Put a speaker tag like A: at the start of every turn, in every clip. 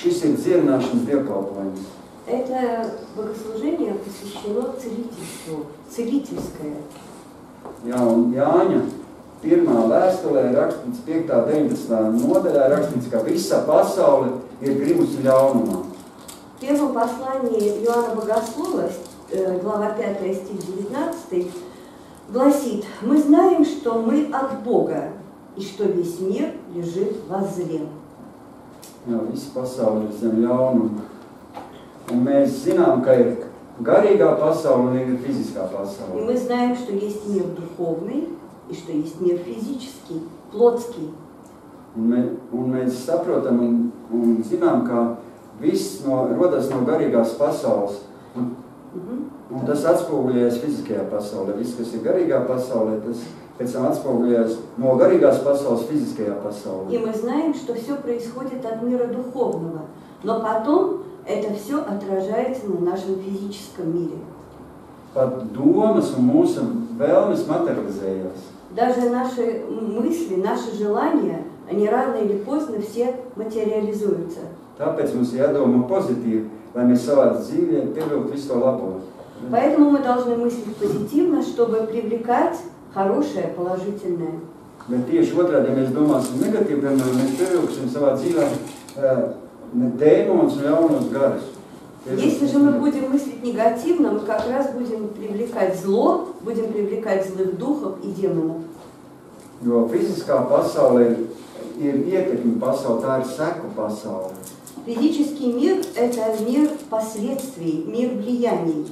A: Šis ir dziedināšanas dievkalpojums.
B: Это богослужение посвящено целительству, целительское.
A: Jā, un Jāņa pirmā vēstulē rakstīts 5.19. nodaļā rakstīts, ka visa pasaule ir grimusi ļaunumā.
B: В первом послании Иоанна Богослова, глава 5, стих 19, гласит: «Мы знаем, что мы от Бога, и что весь мир лежит во зле».
A: Jā, visa pasaule ir zem ļaunuma. Un mēs zinām, ka ir garīgā pasaule un ir fiziskā
B: И
A: pasaule.
B: мы знаем, что есть мир духовный, и что есть мир физический, плотский.
A: Un mēs saprotam un zinām, ka viss rodas no garīgās pasaules. Un tas atspoguļojas fiziskajā pasaulē. Viss, kas ir garīgā pasaulē, tas pēc tam atspoguļojas no garīgās pasaules fiziskajā pasaulē.
B: И мы знаем, что все происходит от мира духовного, но потом это все отражается на нашем физическом мире.
A: Pat domas un mūsu vēlmes materializējas.
B: Даже наши мысли, наши желания, они рано или поздно все материализуются.
A: Tāpēc mums jādomā pozitīvi, lai mēs savā dzīvē pievilktu visu to labo.
B: Поэтому мы должны мыслить позитивно, чтобы привлекать хорошее, положительное.
A: Bet tieši otrādi, ja mēs domāsim negatīvi, piemēram, mēs pievilksim savā dzīvē dēmonus un ļaunos garus.
B: Если же мы будем мыслить негативно, мы как раз будем привлекать зло, будем привлекать злых духов и демонов.
A: Jo fiziskā pasaule ir ietekme pasaule, tā ir seku pasaule.
B: Физический мир – это мир последствий, мир влияний.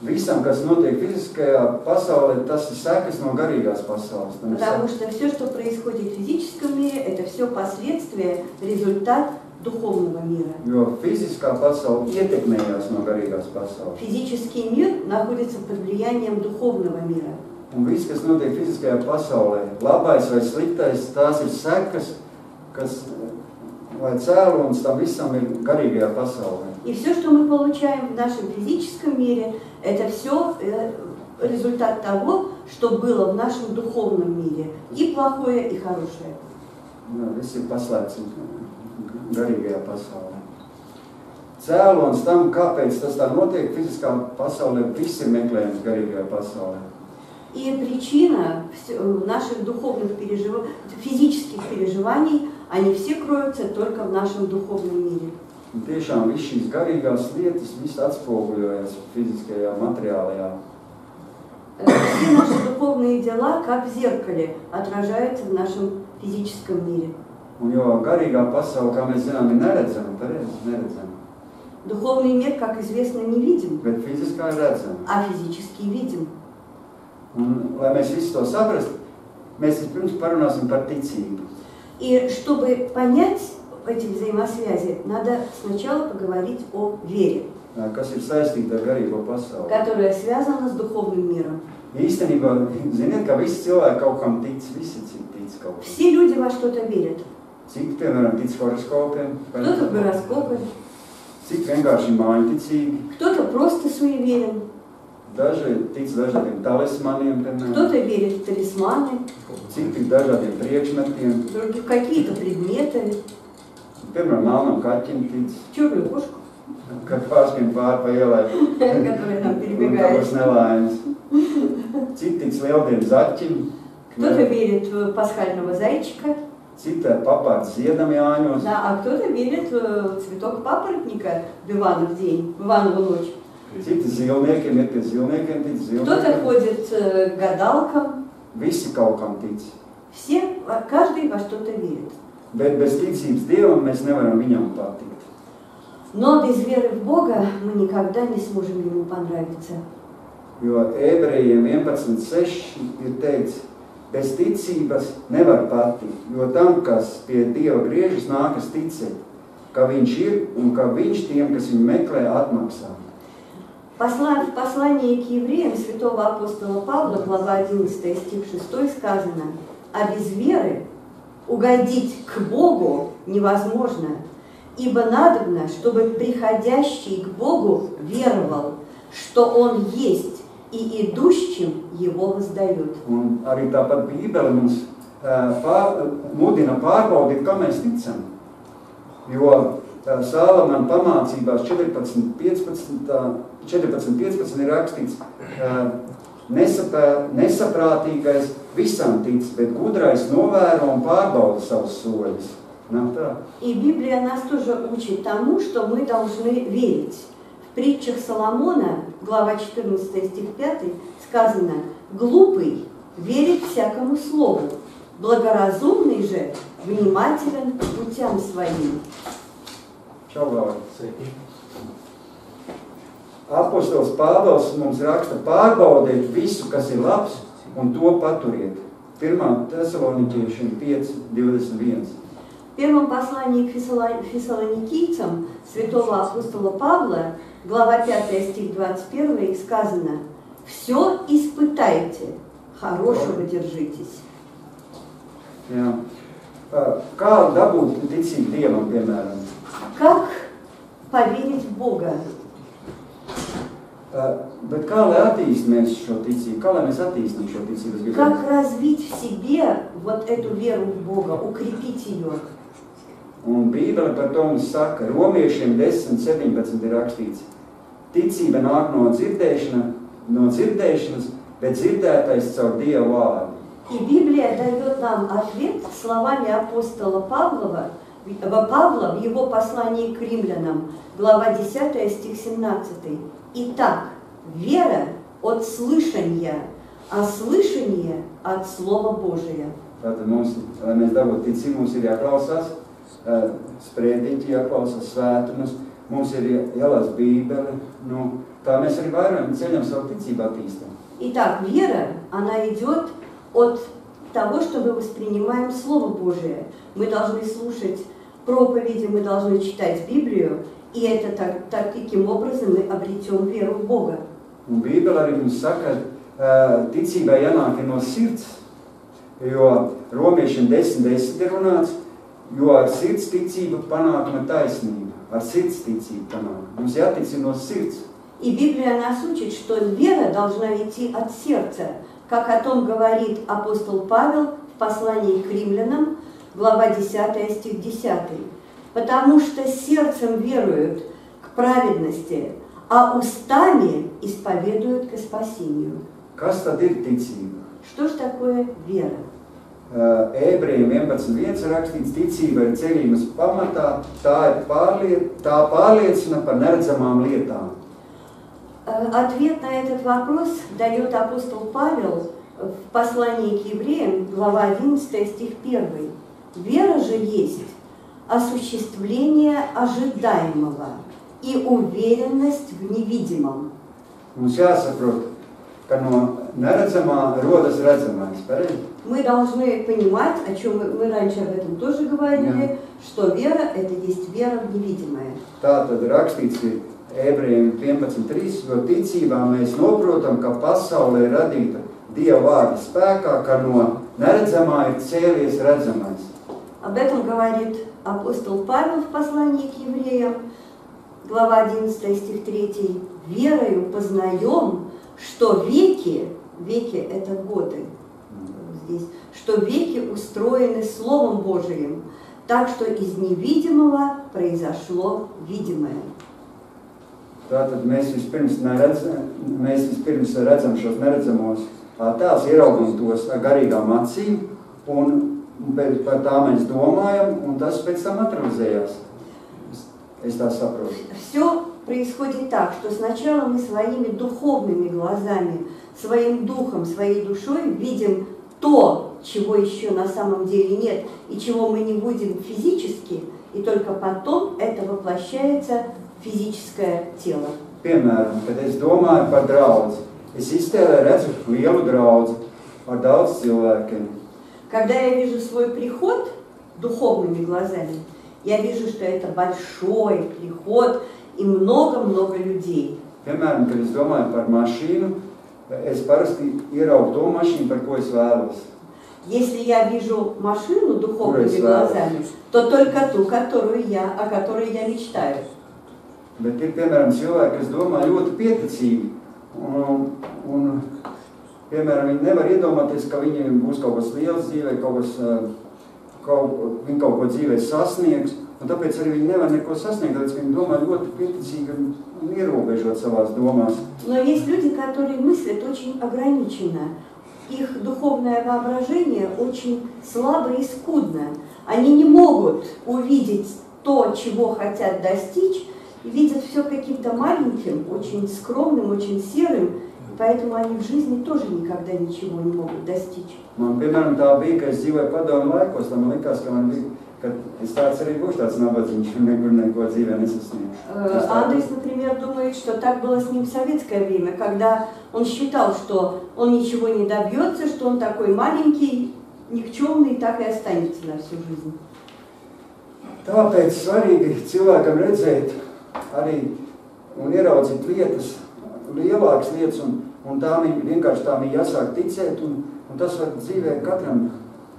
A: Visam, kas notiek fiziskajā pasaulē, tas ir sekas no garīgās pasaules.
B: Потому что все, что происходит в физическом мире, это все последствия, результат духовного мира.
A: Jo fiziskā pasaule ietekmējās no garīgās pasaules.
B: Физический мир находится под влиянием духовного мира.
A: Un viss, kas notiek fiziskajā pasaulē, labais vai sliktais, tās ir sekas, kas, vai cēlonis tam visam ir garīgajā pasaulē.
B: И все, что мы получаем в нашем физическом мире, это все результат того, что было в нашем духовном мире. И плохое, и хорошее.
A: Jā, viss ir paslēpts garīgajā pasaulē. Cēlonis tam, kāpēc tas tā notiek fiziskā pasaulē, viss ir meklējums garīgajā pasaulē.
B: И причина наших духовных физических переживаний, они все кроются только в нашем духовном мире.
A: Un tiešām viss šīs garīgās lietas, viss atspoguļojas fiziskajā materiālajā.
B: Все наши духовные дела, как в зеркале, отражаются в нашем физическом мире.
A: Un jo garīgā pasaule, kā mēs zinām, ir neredzama, neredzama.
B: Духовный мир, как известно, не видим,
A: Bet fiziskā ir redzama.
B: а физический видим.
A: Un, lai mēs visu to saprast, mēs vispirms parunāsim par ticību.
B: И чтобы понять эти взаимосвязи, надо сначала поговорить о вере,
A: Kas ir saistīta ar garīgo pasauli.
B: которая связана с духовным миром.
A: Īstenībā, ziniet, ka visi cilvēki kaut kam tic, visi tic kaut kam.
B: Все люди во что-то верят.
A: Citi, piemēram, tic horoskopiem,
B: Кто-то в гороскопы,
A: citi vienkārši mājiņticīgi,
B: кто-то просто суеверен,
A: daži tic dažādiem talismaniem, piemēram,
B: кто-то верит в талисманы,
A: citi dažādiem priekšmetiem,
B: другие какие-то предметы,
A: piemēram, melnam kaķim tic,
B: черную кошку,
A: kad pārskrien pār pa ielai,
B: которая там
A: un
B: перебегает.
A: tāpēc nelaimes. Citi tic lieldiem zaķim,
B: Кто-то верит в пасхального зайчика,
A: cita papārt ziedam Jāņos,
B: да, а кто-то верит в цветок папоротника в Иванов день, в Иванову ночь.
A: citi zilniekiem, ir pie zilniekiem tic,
B: Кто-то
A: zilniekiem.
B: ходит к гадалкам.
A: Visi kaut kam tic.
B: Все, каждый во что-то верит.
A: Bet bez ticības Dievam mēs nevaram viņam patikt.
B: Но без веры в Бога мы никогда не сможем Ему понравиться.
A: Jo Ebrejiem 11.6 ir teikts, bez ticības nevar patikt, jo tam, kas pie Dieva griežas, nākas ticēt, ka viņš ir un ka viņš tiem, kas viņu meklē, atmaksā.
B: В послании к евреям святого апостола Павла, глава 11, стих 6, сказано: «А без веры угодить к Богу невозможно, ибо надобно, чтобы приходящий к Богу веровал, что Он есть, и идущим Его воздает».
A: Un arī tāpat Bībele mums mudina pārbaudīt, kā mēs ticam. Jo Sālamana pamācībās 14.15 ir rakstīts, nesaprātīgais visam tic, bet gudrais novēro un pārbauda savus soļus.
B: И Библия нас тоже учит тому, что мы должны верить. В притчах Соломона, глава 14, стих 5, сказано: «Глупый верит всякому слову, благоразумный же внимателен к путям своим».
A: Apostols Pāvils mums raksta: pārbaudiet visu, kas ir labs, un to paturiet. 1. Теsalоникийцам 5:21.
B: В первом послании к фессалоникийцам святого апостола Павла, глава 5, стих 21, сказано: «Все испытайте, хорошего держитесь».
A: Jā. Kā dabūt ticību Dievam, piemēram?
B: Как поверить в Бога?
A: Bet kā lai attīstam šo ticību? Kā lai mēs attīstam šo ticību?
B: Как развить в себе вот эту веру в Бога, укрепить ее?
A: Un Bībele par to mums saka, Romiešiem 10:17 ir rakstīts: ticība nāk no dzirdēšanas, bet dzirdētais caur Dievu vārdu.
B: И Библия дает нам ответ словами апостола Павла в его послании к римлянам, глава 10, стих 17. «Итак, вера от слышания, а слышание от Слова Божия».
A: Tātad mums, lai mēs dabūtu ticību, mums ir jāklausās sprediķi, jāklausās svētumus, mums ir jālasa Bībele, tā mēs arī vairāk ceļam savu ticību attīstam.
B: Итак, вера, она идет от того, что мы воспринимаем Слово Божие. Мы должны слушать проповеди, мы должны читать Библию, и это таким образом мы обретем веру в Бога.
A: Un Bībele arī mums saka, ticībai jānāk no sirds, jo Romiešiem 10:10 ir runāts, jo ar sirds ticību panākama taisnība, ar sirds ticību panāk. Mums jātic no sirds.
B: И Библия нас учит, что вера должна идти от сердца, как о том говорит апостол Павел в послании к римлянам, глава 10, стих 10. «Потому что сердцем веруют к праведности, а устами исповедуют к спасению».
A: Kas tad ir ticība?
B: Что ж такое вера?
A: Ebrejiem 11:1 rakstīts, ticība ir cerības pamatā, tā pārliecina par neredzamām lietām.
B: Ответ на этот вопрос дает апостол Павел в послании к евреям, глава 11, стих 1. «Вера же есть осуществление ожидаемого и уверенность в невидимом».
A: Mums jāsaprot, ka no neredzamā rodas redzamais.
B: Мы должны понимать, о чем мы раньше об этом тоже говорили, что вера – это есть вера в невидимое.
A: Tātad rakstīts ir Ebrejiem 11:3, jo ticībā mēs noprotam, ka pasaule ir radīta Dieva vārda spēkā, ka no neredzamā ir cēlies redzamais.
B: Об этом говорит апостол Павел в послании к евреям, глава 11, стих 3. «Верою познаем, что веки это годы, здесь, что веки устроены Словом Божиим, так что из невидимого произошло видимое».
A: Tātad mēs vispirms redzam šos neredzamos tēls, ieraugam tos garīgām acīm, un par tā mēs domājam, un tas pēc tam materializējās. Es tā saprotu.
B: Все происходит так, что сначала мы своими духовными глазами, своим духом, своей душой видим то, чего еще на самом деле нет, и чего мы не видим физически, и только потом это воплощается в физическое тело.
A: Piemēram, kad es domāju par draudzi, es iztēlē redzu lielu draudzi ar daudz cilvēkiem.
B: Когда я вижу свой приход духовными глазами, я вижу, что это большой приход и много-много людей.
A: Piemēram, kad es domāju par mašīnu, es parasti ieraugu to mašīnu, par ko es vēlos.
B: Если я вижу машину духовными глазами, то только ту, о которой я мечтаю.
A: Bet ir, piemēram, cilvēki, kas domā ļoti pieticīgi, un piemēram, viņi nevar iedomāties, ka viņiem būs kaut kas liels dzīvē, viņi kaut ko dzīvē sasniegs, Un tāpēc arī viņi nevar neko sasniegt, tāpēc viņi domā ļoti pieticīgi un ierobežot savās domās.
B: Но есть люди, которые мыслят очень ограниченно. Их духовное воображение очень слабо и скудно. Они не могут увидеть то, чего хотят достичь, и видят все каким-то маленьким, очень скромным, очень серым, поэтому они в жизни тоже никогда ничего не могут достичь.
A: Man, piemēram, tā bija, ka es dzīvoju padomu laikos, man likās, ka man bija, ka es tāds arī būšu tāds nabadzīgs un neko dzīvē nesasniegšu.
B: Андрей, например, думает, что так было с ним в советское время, когда он считал, что он ничего не добьется, что он такой маленький, никчемный, так и останется на всю жизнь.
A: Tāpēc svarīgi cilvēkam redzēt arī un ieraudzīt lietas, lielākas lietas, un tām vienkārši tām ir jāsāk ticēt, un tas var dzīvē katram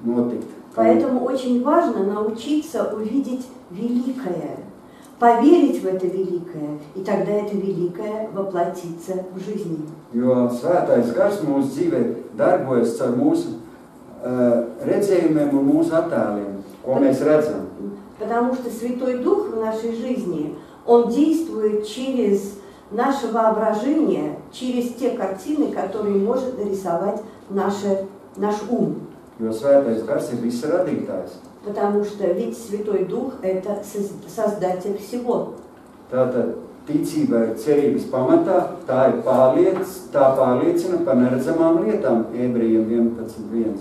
A: notikt.
B: Поэтому очень важно научиться увидеть великое, поверить в это великое, и тогда это великое воплотится в жизни.
A: Jo svētais gars mūsu dzīvē darbojas caur mūsu redzējumiem un mūsu attēliem, ko mēs redzam.
B: Потому что Святой Дух в нашей жизни, Он действует через наше воображение, через те картины, которые может нарисовать наш ум.
A: Jo svētais gars ir visa radītājs.
B: Потому что ведь Святой Дух – это Создатель всего.
A: Tātad ticība ir cerības pamatā, tā pārliecina par neredzamām lietām, Ebrejiem 11.1.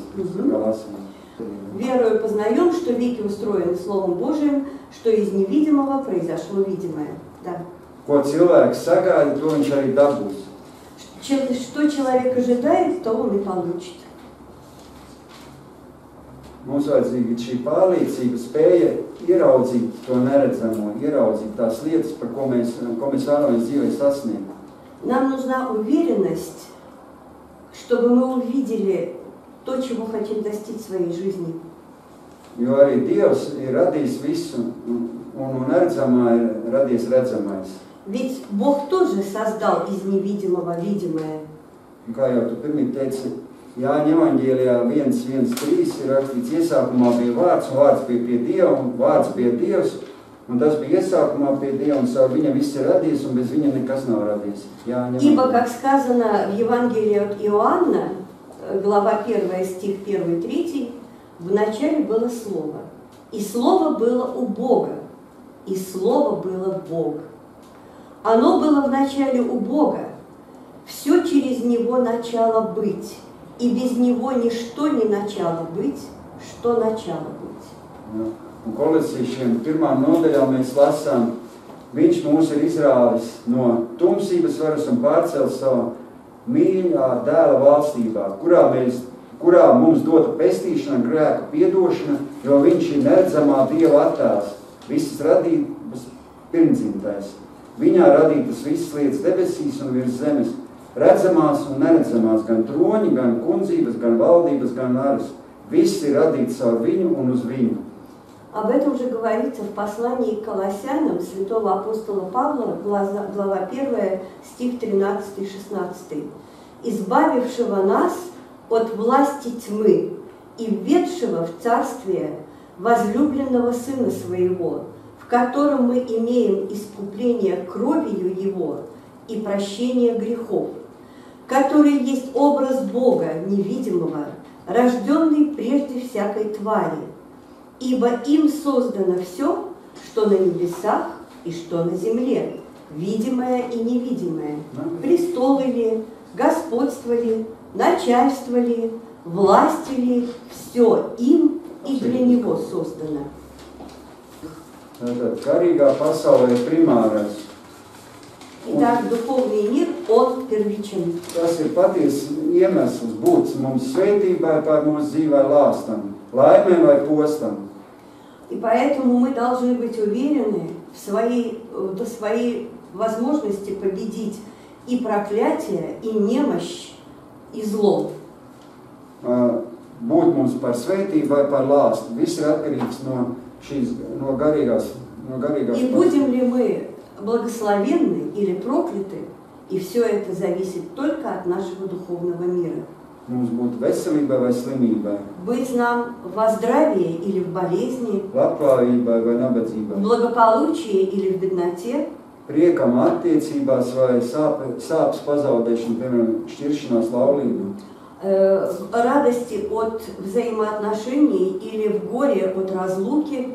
B: Верою познаем, что веки устроены Словом Божиим, что из невидимого произошло видимое. Да.
A: Ko cilvēks sagaida, to viņš arī dabūs.
B: Что человек ожидает, то он и получит.
A: Mums vajadzīga šī pārliecība, spēja ieraudzīt to neredzamo, ieraudzīt tās lietas, par ko mēs vēlamies dzīvē sasniegt.
B: Нам нужна уверенность, чтобы мы увидели то, чего хотим достичь в своей жизни.
A: Jo arī Dievs ir radījis visu, un neredzamā ir radījis redzamais.
B: Ведь Бог тоже создал из невидимого видимое.
A: Un kā jau tu pirmīt teici, Jāņa evaņģēlijā 1.1.3 ir rakstīts, iesākumā bija vārds, un vārds bija pie Dieva, un vārds bija Dievs, un tas bija iesākumā pie Dieva, un caur viņa viss ir radījis, un без viņa nekas nav radījis.
B: Ибо, как сказано в Евангелии от Иоанна, глава 1, стих 1-3, в начале было Слово, и Слово было у Бога, и Слово было Бог. Оно было в начале у Бога, все через Него начало быть, и без Него ничто не начало быть, что начало быть.
A: Un Kolosiešiem 1. nodaļā mēs lasām, viņš mūs ir izrāvis no tumsības varas un pārcēlis savā mīļā dēla valstībā, kurā mums dota pestīšana, grēku piedošana, jo viņš ir neredzamā Dieva attēls, visas radības pirmdzimtais. Viņā radītas visas lietas debesīs un virs zemes, redzamās un neredzamās, gan troņi, gan kundzības, gan valdības, gan varas. Viss ir radīts caur viņu un uz viņu.
B: Об этом же говорится в послании к Колоссянам святого апостола Павла, глава 1, стих 13-16. «Избавившего нас от власти тьмы и введшего в царствие возлюбленного Сына Своего, в котором мы имеем искупление кровью Его и прощение грехов, который есть образ Бога невидимого, рожденный прежде всякой твари, ибо им создано все, что на небесах и что на земле, видимое и невидимое, престолы ли, господство ли, начальство ли, власти ли, все им и для Него создано».
A: Garīgā pasaulē ir primārais.
B: Итак, духовный мир, он первичен.
A: Tas ir patiesi iemesls būt mums svētībai par mūsu dzīvē lāstam, laimē vai postam.
B: И поэтому мы должны быть уверены в своей возможности победить и проклятие, и немощь, и зло.
A: Būt mums par svētību vai par lāstu. Viss ir atkarīgs no garīgās.
B: И будем ли мы благословенны или прокляты, и все это зависит только от нашего духовного мира.
A: mums būt veselībai vai slimībai,
B: быть нам во здравии или в болезни,
A: labklājībai vai nabadzībai,
B: в благополучии или в бедноте,
A: priekam attiecībās vai sāpes pazaudēšana, piemēram, šķiršanās laulība.
B: Радости от взаимоотношений или в горе от разлуки.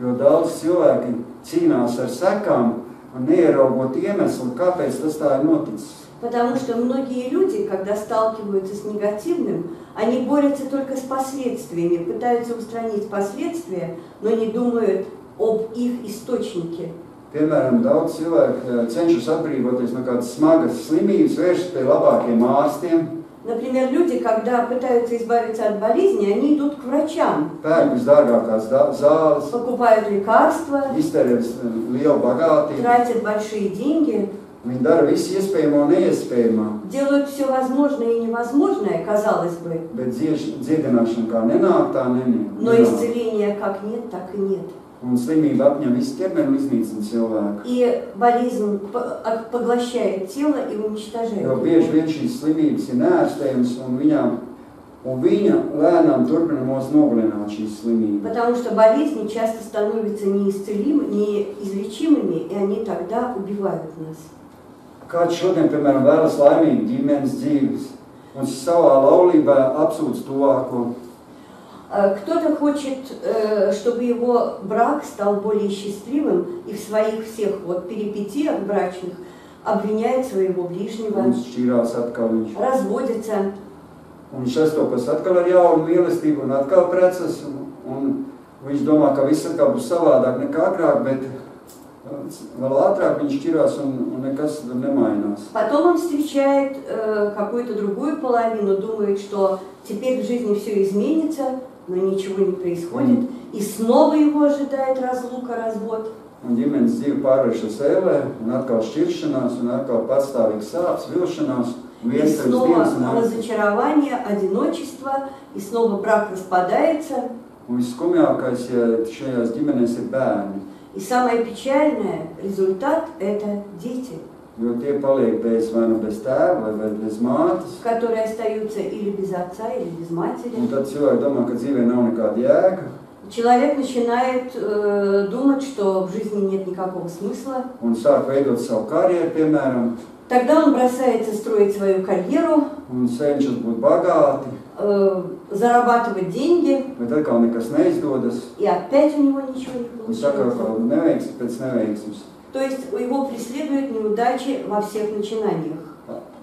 A: Jo daudz cilvēki cīnās ar sekām un neieraugot iemeslu, kāpēc tas tā ir noticis.
B: Потому что многие люди, когда сталкиваются с негативным, они борются только с последствиями, пытаются устранить последствия, но не думают об их источнике.
A: Piemēram, daudz cilvēku cenšas atbrīvoties no kādas smagas slimības, vēršas pie labākiem ārstiem.
B: Например, люди, когда пытаются избавиться от болезни, они идут к врачам.
A: Pērk visdārgākās zāles,
B: Покупают лекарства,
A: iztērē lielu bagātību.
B: тратят большие деньги,
A: Viņi dara visu iespējamo un neiespējamo,
B: делают все возможное и невозможное, казалось бы,
A: bet dziedināšana kā nenāk, tā
B: но
A: nenāk.
B: исцеления как нет, так и нет.
A: Un slimība apņem visu ķermeni un iznīcina cilvēku.
B: И болезнь поглощает тело и уничтожает
A: Jo
B: его.
A: bieži vien šīs slimības ir neārstējamas un viņa lēnām turpina mūs nogalināt šīs slimības.
B: Потому что болезни часто становятся неизлечимыми, и они тогда убивают нас.
A: Kāds šodien, piemēram, vēlas laimīgu ģimenes dzīves un savā laulībā apsūdz tuvāko.
B: Кто-то хочет, чтобы его брак стал более счастливым, и в своих всех перипетиях брачных обвиняет своего ближнего,
A: Un šķirās atkal viņš.
B: разводится.
A: Un viņš sastopas atkal ar jaunu mīlestību un atkal precas. Un viņš domā, ka viss atkal būs savādāk nekā agrāk, bet vēl ātrāk viņš šķirās un nekas tur nemainās.
B: Потом он встречает какую-то другую половину, думает, что теперь в жизни все изменится, но ничего не происходит. И снова его ожидает разлука, развод.
A: Un ģimenes dzīve pārvēršas ēlē, un atkal šķiršanās, un atkal patstāvīgs sāpes, vilšanās.
B: И снова разочарование, одиночество, и снова брак распадается.
A: Un visskumjākais, ja šajās ģimenēs ir bērni,
B: И самое печальное, результат – это дети,
A: jo tie paliek vai nu bez tēva, vai bez mātes.
B: которые остаются или без отца, или без матери.
A: Un tad cilvēki domā, ka dzīvē nav nekāda jēga.
B: Человек начинает думать, что в жизни нет никакого смысла.
A: Un sāk veidot savu karjeru, piemēram,
B: Тогда он бросается строить свою карьеру,
A: un cenšas būt bagāti,
B: зарабатывать деньги,
A: bet atkal nekas neizdodas.
B: и опять у него ничего не
A: Un saka,
B: получается.
A: ka neveiksmi pēc neveiksmes.
B: То есть его преследуют неудачи во всех начинаниях.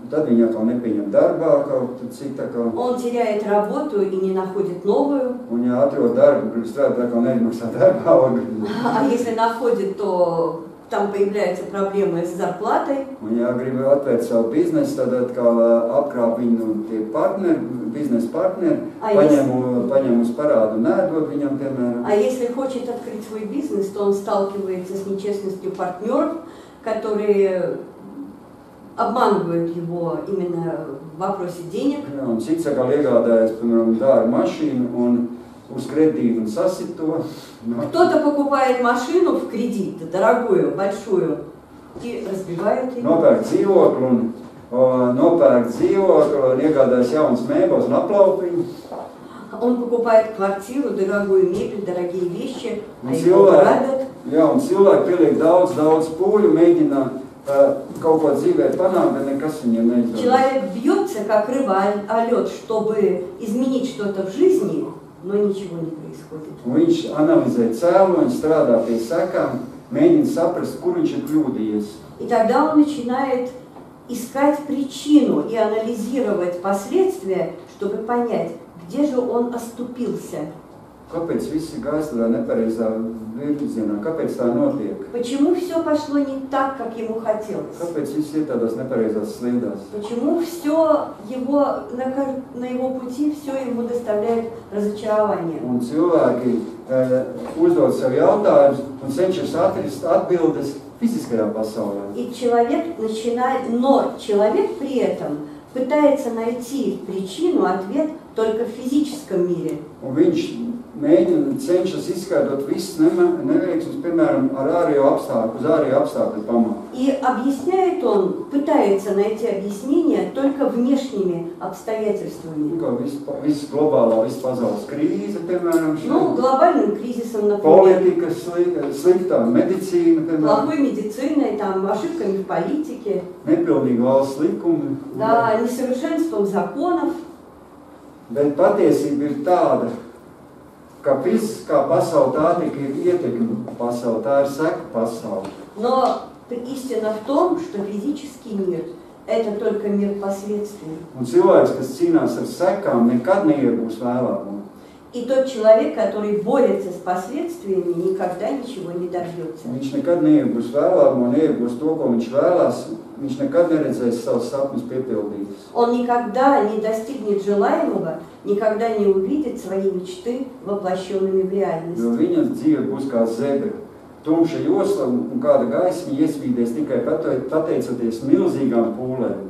A: Tad viņi atkal nepieņem darbā kaut cik tā kā.
B: Он теряет работу и не находит новую.
A: Un ja atrod darbu, grib strādāt, atkal nemaksā darba algu.
B: А если находит, то там появляются проблемы с зарплатой.
A: Un ja grib atvērt savu biznesu, tad atkal apkrāp viņu tie partneri, biznesa partneri, paņem uz parādu un nēdot viņam, piemēram.
B: А если хочет открыть свой бизнес, то он сталкивается с нечестностью партнеров, которые обманывают его именно в вопросе денег.
A: Jā, un cits atkal iegādājas, piemēram, dārgu mašīnu un uz kredītu un sasit to.
B: Кто-то покупает машину в кредит, дорогую, большую, и разбивает ее.
A: Nopērk dzīvokli un iegādājas jaunas mēbeles un aplaup viņu.
B: Он покупает квартиру, дорогую мебель, дорогие вещи, а
A: Un
B: его грабят.
A: un cilvēki pieliek daudz pūļu, mēģina kaut ko dzīvē panākt, bet nekas viņiem neizdodas.
B: Человек бьется, как рыба о лед, чтобы изменить что-то в жизни, но ничего не происходит.
A: Un viņš analizē cēloņus, strādā pie sekām, mēģina saprast, kur viņš ir kļūdījies.
B: И тогда он начинает искать причину и анализировать последствия, чтобы понять, где же он оступился.
A: Kāpēc viss ir gājis tādā nepareizā virzienā? Kāpēc tā notiek?
B: Почему все пошло не так, как ему хотелось?
A: Kāpēc viss ir tādās nepareizās slīdās?
B: Почему все его, на его пути все ему доставляет разочарование?
A: Un cilvēki uzdod sev jautājumus un cenšas atrast atbildes fiziskajā pasaulē.
B: И человек начинает, но человек при этом pытается найти причину, ответ только в физическом мире.
A: Un viņš mēģina cenšas izskaidrot visas neveiksmes, piemēram, ar ārējo apstākļu, uz ārējo apstākļu pamatu.
B: И объясняет он, пытается найти объяснение только внешними обстоятельствами.
A: Viss globālā, viss pasaules krīze, piemēram,
B: Ну, глобальным кризисом, например.
A: Politika sliktā, medicīna, piemēram.
B: Плохой медициной, там, ошибками в политике.
A: Nepilnīgi valsts likumi.
B: Да, несовершенством законов.
A: Bet patiesība ir tāda, ka fiziskā pasaule tā tikai ir ietekme pasaule, tā ir seka pasaule.
B: Но истина в том, что физический мир – это только мир последствий.
A: Un cilvēks, kas cīnās ar sekām, nekad neiegūs vēlamo.
B: И тот человек, который борется с последствиями, никогда ничего не добьется.
A: Viņš nekad neiegūs vēlamo, neiegūs to, ko viņš vēlās. Viņš nekad neredzēs savus sapņus piepildītus.
B: Он никогда не достигнет желаемого, никогда не увидит свои мечты воплощенными в реальность.
A: Jo viņa dzīve būs kā zebra. Tumša josla un kāda gaisma iesvīdēs tikai pateicoties milzīgām pūlēm.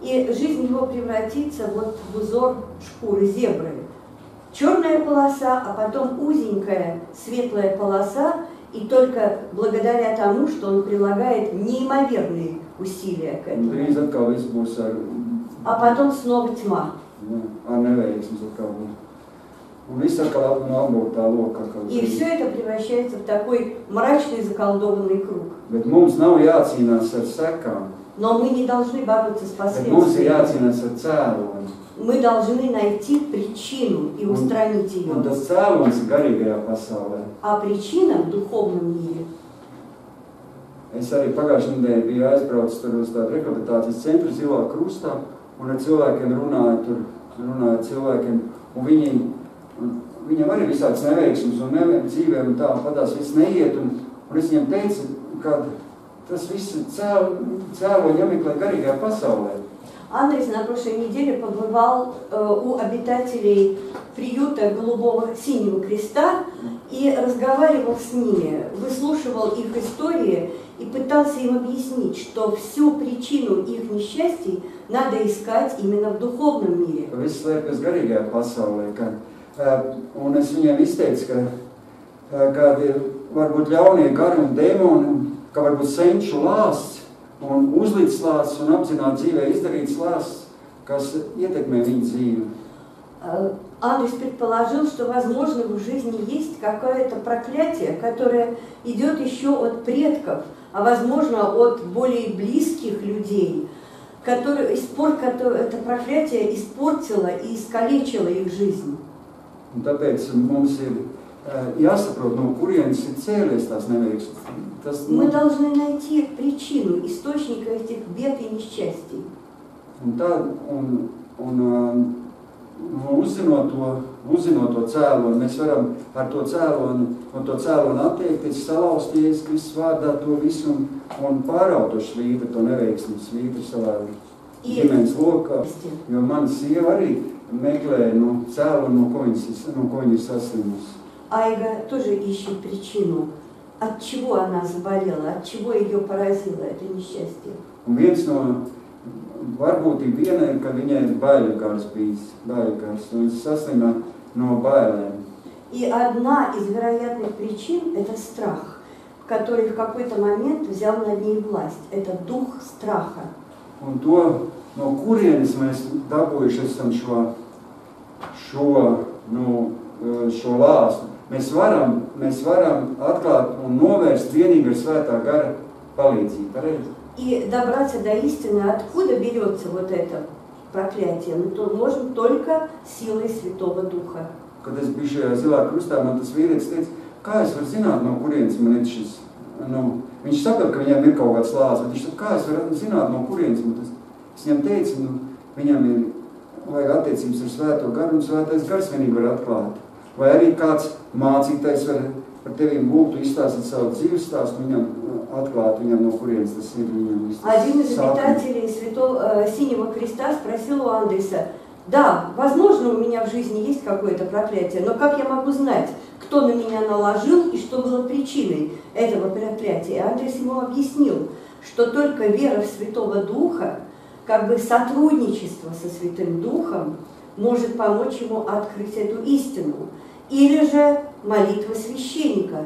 B: И жизнь его превратится вот в узор шкуры зебры. Черная полоса, а потом узенькая светлая полоса, и только благодаря тому, что он прилагает неимоверные усилия к этому.
A: Drīz atkal viss būs
B: А потом снова тьма.
A: Ar neveiksmes atkal būs. Un viss atkal apmūtā lokā.
B: И все это превращается в такой мрачный заколдованный круг.
A: Bet mums nav jācīnās ar sekām.
B: Но мы не должны бороться с
A: Bet mums ir
B: последствиями.
A: jācīnās ar cēloni.
B: Мы должны найти причину и устранить ее.
A: Un tas cēlonis ir garīgajā pasaulē.
B: А причина в духовном мире.
A: Es arī pagājušajā nedēļā biju aizbraucis tur uz tādu rehabilitācijas centru Zilā krustā un ar cilvēkiem runāju cilvēkiem, un viņiem arī visāds neveiksmes un dzīvēm un tā padās viss neiet, un es viņiem teicu, ka tas viss cēloņi jāmeklē garīgajā pasaulē.
B: Андрес на прошлой неделе побывал у обитателей приюта Голубого Синего Креста и разговаривал с ними, выслушивал их истории и пытался им объяснить, что всю причину их несчастий надо искать именно в духовном мире.
A: Viss slēpjas garīgajā pasaulē, un es viņiem izteicu, ka varbūt ļaunie gari un dēmoni, ka varbūt senču lāsts, un uzlīdz slāsts un apzināt dzīvē izdarīts slāsts, kas ietekmē viņu dzīvi.
B: Андрес предположил, что, возможно, в жизни есть какое-то проклятие, которое идет еще от предков, а, возможно, от более близких людей, это проклятие испортило и искалечило их жизнь.
A: Un tāpēc mums ir jāsaprot, no kurienes ir cēlies tās neveiksmes.
B: Мы должны найти причину, источника этих бед и несчастий.
A: Uzzinot to cēloni, mēs varam ar to cēloni attiekties, salauzt Jēzus Kristus vārdā to visu un pāraut to švītru, to neveiksmes švītru savā ģimenes lokā. Jo mana sieva arī meklē cēloni, no ko viņa ir saslimusi.
B: Айга тоже ищет причину, от чего она заболела, от чего ее поразило это несчастье.
A: Un viens no varbūtība viena ir, ka viņai ir baiļu gars bijis, un viņa saslima no bailēm.
B: И одна из вероятных причин – это страх, который в какой-то момент взял над ней власть. Это дух страха.
A: Un to, no kurienes mēs dabūjuši esam šo lāstu, mēs varam atklāt un novērst vienīgi ar svētā gara palīdzību. Pareizi?
B: И добраться до истины, откуда берется вот это проклятие, мы можем только силой Святого Духа.
A: Kad es biju šajā Zilā krustā, man tas vīrietis teica, kā es varu zināt, no kurienes man ir šis, viņš saprot, ka viņam ir kaut kāds lāsts, bet viņš saka, kā es varu zināt, no kurienes man tas. Es viņam teicu, viņam ir vajag attiecības ar Svēto garu, un Svētais gars vienīgi var atklāt. Vai arī kāds mācītais var par tevīm būtu izstāstīt savu dzīves stāstu, viņam atklāt, viņam no kurienes tas ir.
B: Один из обитателей Святого Синего Креста спросил у Андреса, да, возможно, у меня в жизни есть какое-то проклятие, но как я могу знать, кто на меня наложил и что было причиной этого проклятия? И Андрес ему объяснил, что только вера в Святого Духа, как бы сотрудничество со Святым Духом может помочь ему открыть эту истину. Или же молитва священника.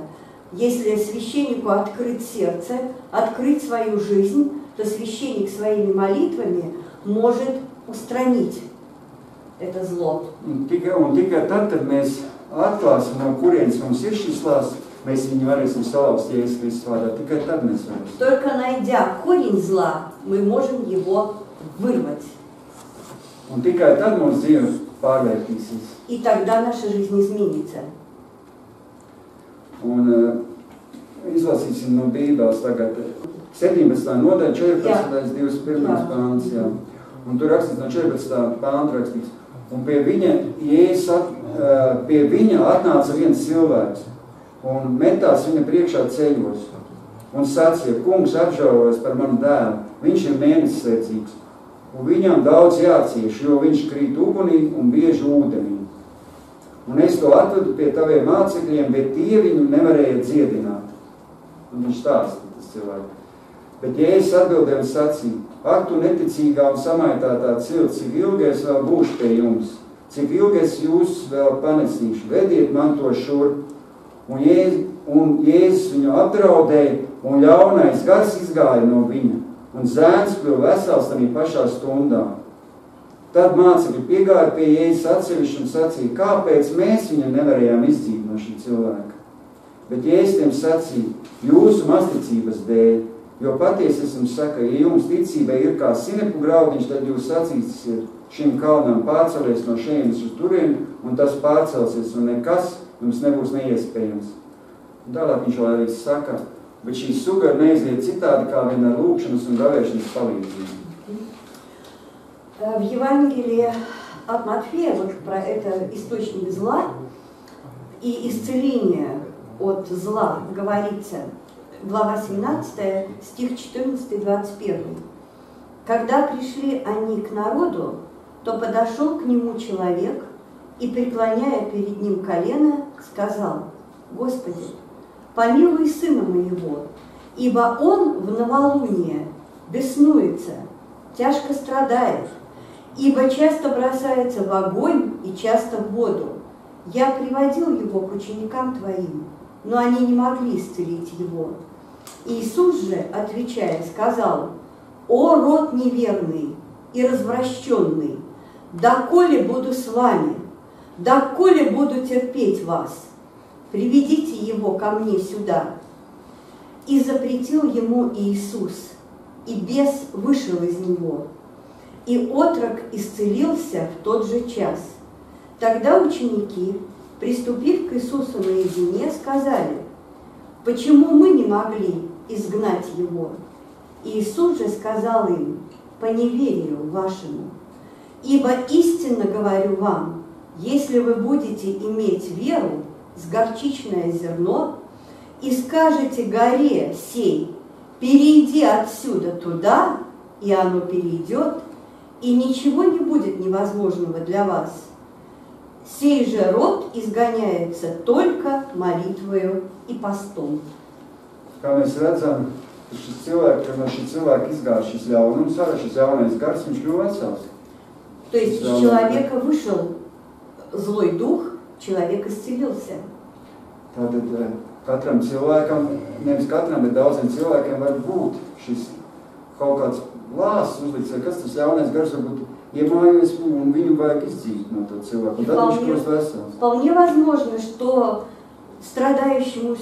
B: Если священнику открыть сердце, открыть свою жизнь, то священник своими молитвами может устранить это зло.
A: Tikai tad, kad mēs atklāsim, no kurienes mums ir šis lāsts, mēs viņu varēsim salauzt Jēzus Kristus vārdā. Tikai tad mēs varēsim.
B: Только найдя корень зла, мы можем его вырвать.
A: Un tikai tad mūsu dzīve pārvērtīsies.
B: И тогда наша жизнь изменится.
A: Un izlasīsim no Bībeles tagad 17. nodaļa, 14. 21. pāns. Jā. Un tur rakstīts no 14. pānta rakstīts. Un pie viņa atnāca viens cilvēks un metās viņa priekšā ceļos un sacīja: kungs, apžēlojies par manu dēlu, viņš ir mēnesisēdzīgs, un viņam daudz jācieš, jo viņš krīt ugunī un bieži ūdenī. Un es to atvedu pie taviem mācekļiem, bet tie viņu nevarēja dziedināt. Un viņš stāsta, tas cilvēks. Bet Jēzus atbildēja un sacīja: ak, tu neticīgā un samaitātā cilts, cik ilgi es vēl būšu pie jums, cik ilgi es jūs vēl panesīšu, vediet man to šurp. Un Jēzus viņu apdraudēja, un ļaunais gars izgāja no viņa, un zēns kļuva vesels tajā pašā stundā. Tad mācekļi piegāja pie Jēzus atsevišķi un sacīja: kāpēc mēs viņu nevarējām izdzīt no šī cilvēka? Bet Jēzus tiem sacīja: jūsu mazticības dēļ. Jo patiesi es jums saku, ja jums ticībai ir kā sinepu graudiņš, tad jūs sacīsiet šim kalnam pārcelies no šejienes uz turieni, un tas pārcelsies, un nekas jums nebūs neiespējams. Un tālāk viņš vēl arī saka, bet šī suga neiziet citādi kā vien ar lūkšanas un gavēšanas palīdzību.
B: В Евангелии от Матфея, вот про это источник зла и исцеление от зла говорится, глава 17, стих 14-21. Когда пришли они к народу, то подошел к нему человек и, преклоняя перед ним колено, сказал: Господи, помилуй сына моего, ибо он в новолуние беснуется, тяжко страдает, ибо часто бросается в огонь и часто в воду. Я приводил его к ученикам твоим, но они не могли исцелить его. Иисус же, отвечая, сказал: «О, род неверный и развращенный, доколе буду с вами, доколе буду терпеть вас, приведите его ко мне сюда». И запретил ему Иисус, и бес вышел из него, и отрок исцелился в тот же час. Тогда ученики, приступив к Иисусу наедине, сказали: «Почему мы не могли изгнать его?» Иисус же сказал им: «По неверию вашему. Ибо истинно говорю вам, если вы будете иметь веру с горчичное зерно и скажете горе сей: перейди отсюда туда, и оно перейдет, и ничего не будет невозможного для вас. Сей же род изгоняется только молитвою и постом».
A: Kā mēs redzam, šis cilvēks izgāja šis ļaunums, arī šis jaunais gars, viņš kļuva vesels.
B: То есть из человека вышел злой дух, человек исцелился.
A: Tātad katram cilvēkam, nevis katram, bet daudziem cilvēkiem var būt šis kaut kāds lāsts uzlikts, vai kas tas jaunais gars varbūt iemājojas, un viņu vajag izdzīt no to cilvēku. Un tad viņš kļūst vesels.
B: Вполне возможно, что страдающего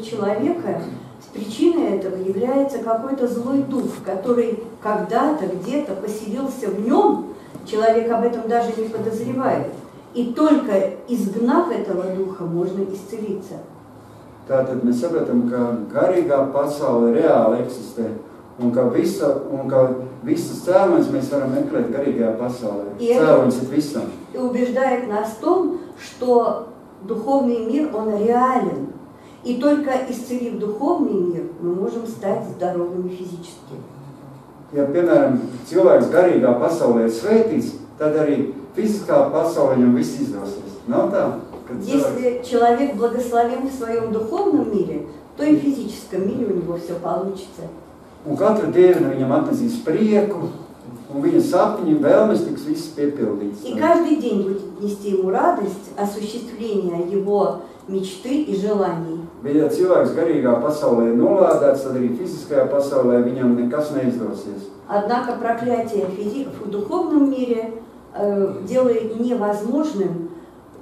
B: человека с причиной этого является какой-то злой дух, который когда-то где-то поселился в нем, человек об этом даже не подозревает. И только изгнав этого духа, можно исцелиться.
A: Tātad mēs sapratam, ka garīgā pasaule reāli eksistē, un ka visas cēloņas mēs varam meklēt garīgajā pasaulē. Cēloņas ir visam.
B: И убеждает нас в том, что духовный мир, он реален. И только исцелив духовный мир, мы можем стать здоровыми физически.
A: Ja, piemēram, cilvēks garīgā pasaulē ir svētīts, tad arī fiziskā pasaulē viņam viss izdosies. Nav tā?
B: Если человек благословен в своем духовном мире, то и в физическом мире у него все получится.
A: Un katra diena viņam atnesīs prieku, un viņa sapņi, vēlmes tiks viss piepildīts.
B: И каждый день будет нести ему радость осуществления его мечты и желаний.
A: Bet ja cilvēks garīgā pasaulē ir nolādēts, tad arī fiziskajā pasaulē viņam nekas neizdosies.
B: Однако проклятие в духовном мире делает невозможным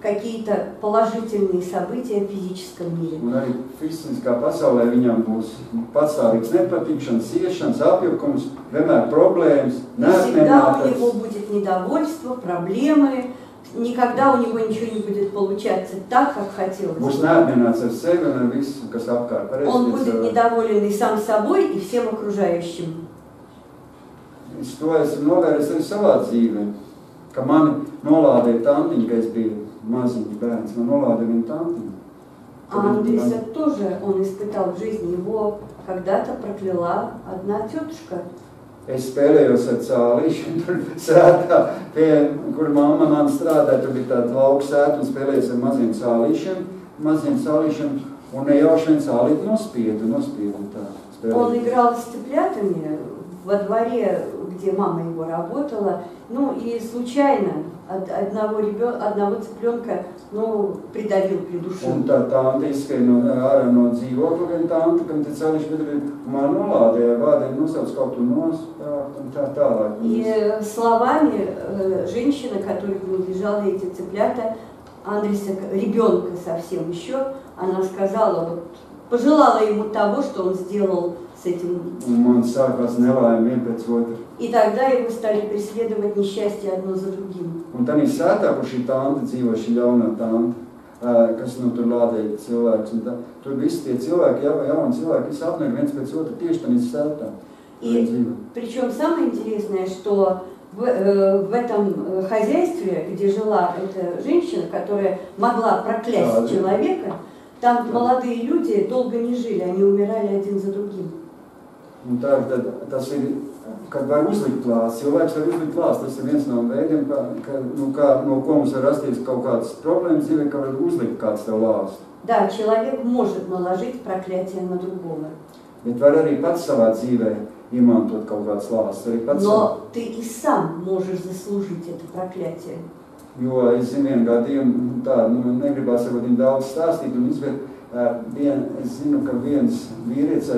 B: какие-то положительные события в физическом мире.
A: Un arī fiziskā pasaulē viņam būs patstāvīgs nepatikšanas, ciešanas, apjukums, vienmēr problēmas,
B: Всегда у него
A: neapmierinātības.
B: будет недовольство, проблемы, никогда у него ничего не будет получаться так, как хотелось.
A: Būs neapmierināts ar sevi un ar visu, kas apkārt.
B: Он будет недоволен и сам собой, и всем окружающим.
A: Es to esmu novērojis arī savā dzīvē, ka mani nolādēja tantiņa, ka es biju maziņš bērns, man nolādēja viņa tantiņa.
B: А Андреса тоже он испытал в жизни. Его когда-то прокляла одна тетушка.
A: Es spēlējos ar cālīšanu, tur sētā, kur mamma man strādāja, tur bija tāda lauka sēta un spēlējos ar maziem cālīšiem, un nejauši vien cālīt nospiedu tā.
B: Он играл с цыплятами во дворе, где мама его работала, ну и случайно одного цыпленка, ну, придавил, придушил.
A: Un tā tante izskrēja ārā no dzīvokļa, gan tante, kam te cālīši bedrīja, un man nolādēja vārdiem nosauc kaut kur nospērt un tā tālāk.
B: И словами женщины, которой принадлежали эти цыплята, Андреса, ребенка совсем еще, она сказала, вот, пожелала ему того, что он сделал с этим.
A: Un man sākās nelaime vien pēc otra.
B: И тогда его стали преследовать несчастья одно за другим.
A: Un tā sētā, kur šī tante dzīvo, šī ļaunā tante, kas tur lādēja cilvēks, un tā, tur visi tie cilvēki, jauni cilvēki, visi apniek viens pēc otra tieši tā sētā.
B: И причем самое интересное, что в этом хозяйстве, где жила эта женщина, которая могла проклясть человека, там молодые люди долго не жили, они умирали один за другим.
A: Un tā, tas ir, kad var uzlikt lāsts, cilvēks var uzlikt lāsts, tas ir viens no veidiem, no ko mums var rasties kaut kādas problēmas dzīvē, ka var uzlikt kāds tev lāstu.
B: Да, человек может наложить проклятие на другого.
A: Bet var arī pats savā dzīvē iemantot kaut kāds lāsts.
B: Но ты и сам можешь заслужить это проклятие.
A: Jo es zinu vienu gadījumu, negribās ar viņu daudz stāstīt un izvērt, es zinu, ka viens vīrietis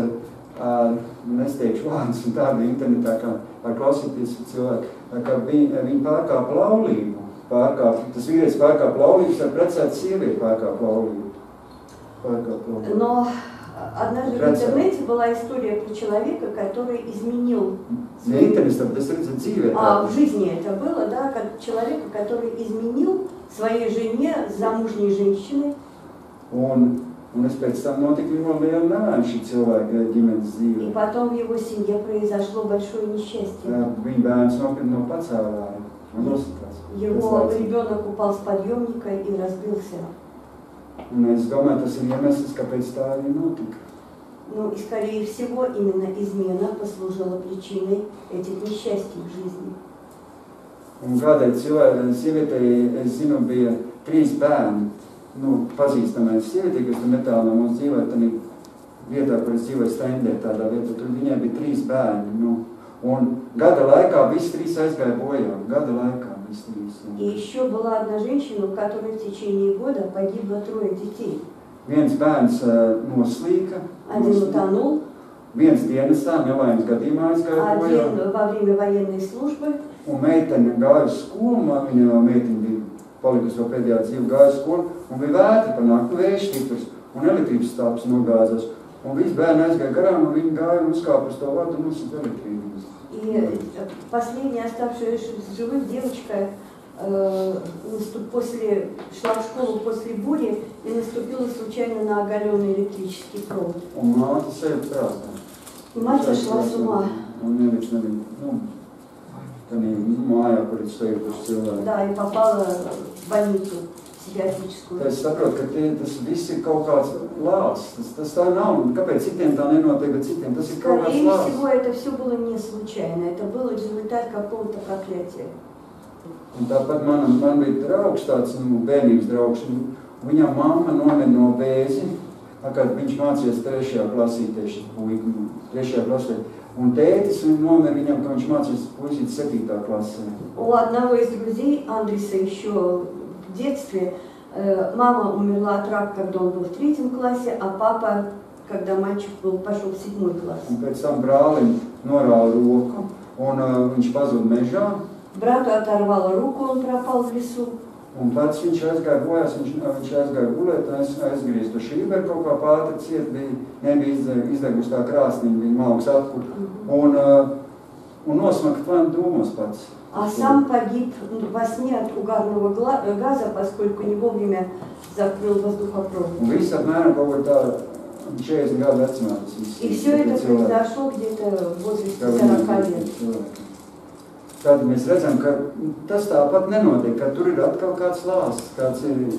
A: nesteikšu vārdus un tādu internetā, kā klausīties cilvēku, ka viņi pārkāpa laulību. Tas vīrietis pārkāpa laulības ar precētu sievieti pārkāpa laulību.
B: Но однажды в интернете была история про человека, который изменил... в жизни это было, да, как человека, который изменил своей жене, замужней женщине.
A: Un es pēc tam notika viņam liela nāja šī cilvēka ģimenes dzīve.
B: И потом в его семье произошло большое несчастье.
A: Viņa bērns nokrita no pacēlāja.
B: Его ребенок упал с подъемника и разбился.
A: Un es domāju, tas ir iemesls, kāpēc tā arī notika.
B: Ну и, скорее всего, именно измена послужила причиной этих несчастий в жизни.
A: Un kādai sievietei, es zinu, bija 3 bērni. Pazīstamais sievietī, kas tur netālu no mums dzīvoja, tad vietā, kur es dzīvoju Stendē, tādā vietā, tur viņai bija 3 bērni. Un gada laikā visi 3 aizgāja bojā. Gada laikā visi 3.
B: И еще была одна женщина, у которой в течение года погибло 3 детей.
A: Viens bērns noslīka.
B: Один утонул.
A: Viens dienestā nelaimes gadījumā aizgāja bojā.
B: Один во время военной службы.
A: Un meitene gāja uz skolu, viņa meitene bija palikusi vēl pēdējā dzīve, gāja uz skolu, un bija vētri pa nakti, vējš stiprs, un elektrības stāps nogāzās. Un visi bērni aizgāja garām, un viņi gāja un uzkāpa uz to vadu un uzsita elektrības.
B: И последняя оставшаяся в живых девочка шла в школу после бури и наступила случайно на оголенный электрический провод.
A: Un māte sevi prātā.
B: И мать сошла с ума.
A: Un neviens nebija, mājā, kur ir stājuši cilvēki.
B: Да, и попала в больницу психиатрическую.
A: Es saprotu, ka tas viss ir kaut kāds lāsts. Tas tā nav. Kāpēc citiem tā nenotiek, bet citiem tas ir kaut kāds lāsts?
B: Скорее всего, это все было не случайно. Это был результат какого-то проклятия.
A: Un tāpat man bija draugs tāds, bērnības draugs. Viņam mamma nomira no vēzi, kad viņš mācījās 3. klasītē, 3. klasē. Un tētis nomira viņam, ka viņš mācīs puisīt 7. klasē.
B: У одного из друзей Андреса еще в детстве мама умерла от рака, когда он был в 3 классе, а папа, когда мальчик пошел в 7 класс.
A: Un pēc tam brālim norāva roku, un viņš pazuda mežā.
B: Брату оторвало руку, он пропал в лесу.
A: Un pats viņš aizgāja bojās, viņš aizgāja gulēt, un aizgriezt. Šīber kaut kā pāta ciet, nebija izdegusi tā krāsniņa, viņa malks atkur. Un nosmakt vanu dūmos pats.
B: А сам погиб во сне от угарного газа, поскольку не вовремя закрыл воздухопровод.
A: Un viss apmēram kaut kur tā 40 gadu vecumā.
B: И все это произошло где-то в возрасте 40 лет.
A: Tad mēs redzam, ka tas tāpat nenotiek, ka tur ir atkal kāds lāsts, kāds ir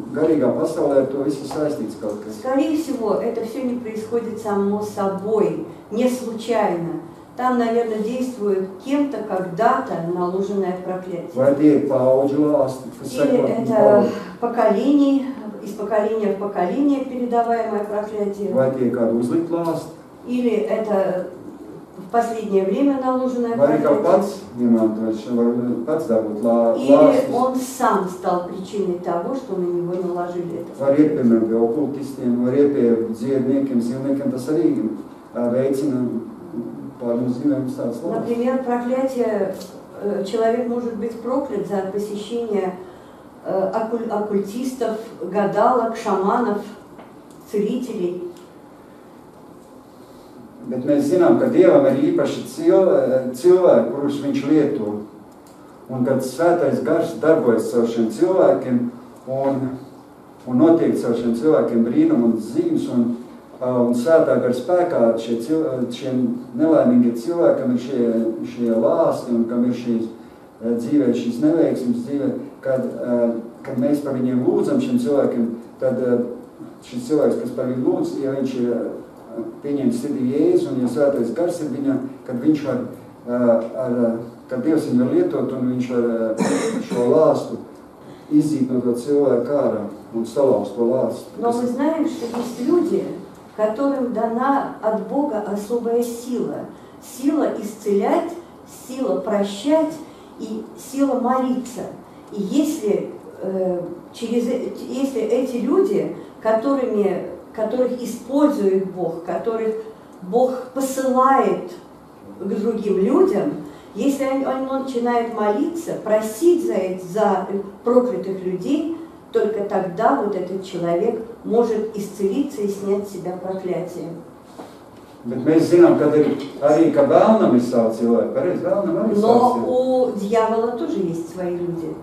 A: garīgā pasaulē, ar to visu saistīts kaut kas.
B: Скорее всего, это все не происходит само собой, не случайно. Там, наверное, действует кем-то когда-то наложенное проклятие.
A: Vai tie ir paudžu lāsti, kas
B: Или это поколение, из поколения в поколение передаваемое проклятие.
A: Vai tie ir kādi uzlikt lāsti?
B: Или это в последнее время наложенное
A: Vai arī kā
B: проклятие.
A: pats iemantots, var pats dabūt lāstus.
B: Или он сам стал причиной того, что на него наложили это.
A: Var iet, piemēram, pie okultistiem, var iet pie dziedniekiem, zilniekiem, tas arī veicina pārnu zīmējumus tāds lāstus.
B: Например, проклятие, человек может быть проклят за посещение оккультистов, гадалок, шаманов, целителей.
A: Bet mēs zinām, ka Dievam ir īpaši cilvēki, kurus viņš lieto. Un kad svētais gars darbojas caur šiem cilvēkiem un notiek caur šiem cilvēkiem brīnum un zīmes un svētā gara spēkā šiem nelaimīgiem cilvēkam ir šie lāsti un kam ir šīs dzīvē, šīs neveiksmes dzīvē, kad mēs par viņiem lūdzam šiem cilvēkiem, tad šis cilvēks, kas par viņu lūdz, ja viņš ir pieņemt sirdī Jēzu un ja svētais gars ir viņam, kad viņš var, kad Dievs viņu var lietot un viņš var šo lāstu izzīt no to cilvēku ārā un salauzt to lāstu.
B: Но мы знаем, что есть люди, которым дана от Бога особая сила. Сила исцелять, сила прощать и сила молиться. И если эти люди, которых использует Бог, которых Бог посылает к другим людям, если он начинает молиться, просить за проклятых людей, только тогда вот этот человек может исцелиться и снять с себя проклятие.
A: Bet mēs zinām, kad ir arī, ka vēlnam ir savu cilvēku, pareiz, vēlnam arī savu cilvēku.
B: Но у дьявола тоже есть свои люди.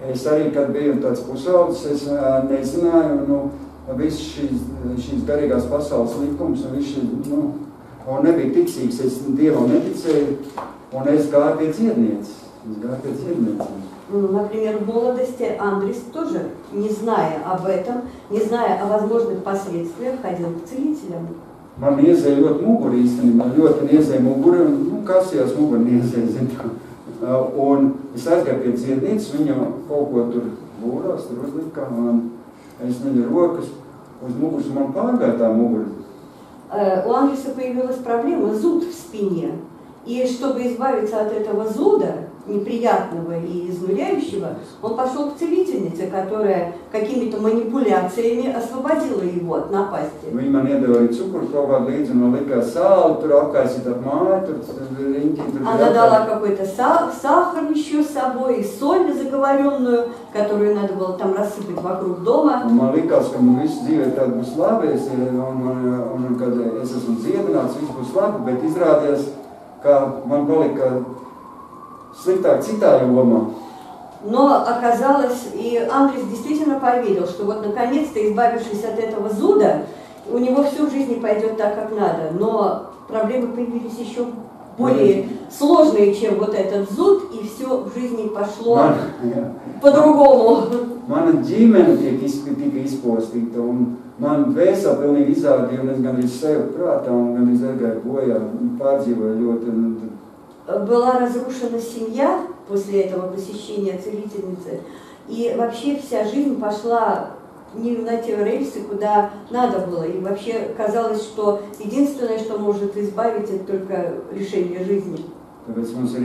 A: Es arī, kad biju tāds pusaudzis, es nezināju, viss šīs garīgās pasaules likums, un viss un nebija ticīgs, es Dievam neticēju, un es gāju pie dziednieces.
B: Например, в молодости Андрис тоже, не зная об этом, не зная о возможных последствиях, ходил к целителям.
A: Man iezēja ļoti muguri īstenībā, ļoti iezēja muguri, un kasījās muguri iezēja, zinu. Un es aizgāju pie dziednieces, viņa kaut ko tur būrās, tur uzlika, un es viņu rokas uz muguras, un man pārgāja tā mugura.
B: У Андреса появилась проблема, зуд в спине. И чтобы избавиться от этого зуда, неприятного и изнуряющего, он пошел к целительнице, которая какими-то манипуляциями освободила его от напасти.
A: Viņa man iedeva arī cukuru kaut kādu līdzi, un likās sāli, tur apkaisīt ap māju, tur riņķi, tur...
B: Она дала какой-то сахар еще с собой, соль заговоренную, которую надо было там рассыпать вокруг дома.
A: Un man likās, ka man viss dzīvē tāda būs labi, un kad es esmu dziedināts, viss būs labi, bet izrādījās, ka man palika sliktāk citā jomā.
B: Но оказалось, и Андрес действительно поверил, что вот наконец-то, избавившись от этого зуда, у него всю в жизни пойдет так, как надо. Но проблемы появились еще более сложные, чем вот этот зуд, и все в жизни пошло по-другому.
A: Mana ģimene tika izpostīta, un man dvēseli pilnīgi izādīja, un es gan arī sev prātā, un gan arī aizgāju bojā, un pārdzīvoju ļoti.
B: Была разрушена семья после этого посещения целительницы, и вообще вся жизнь пошла не на те рельсы, куда надо было. И вообще казалось, что единственное, что может избавить, это только решение жизни.
A: Tāpēc mums ir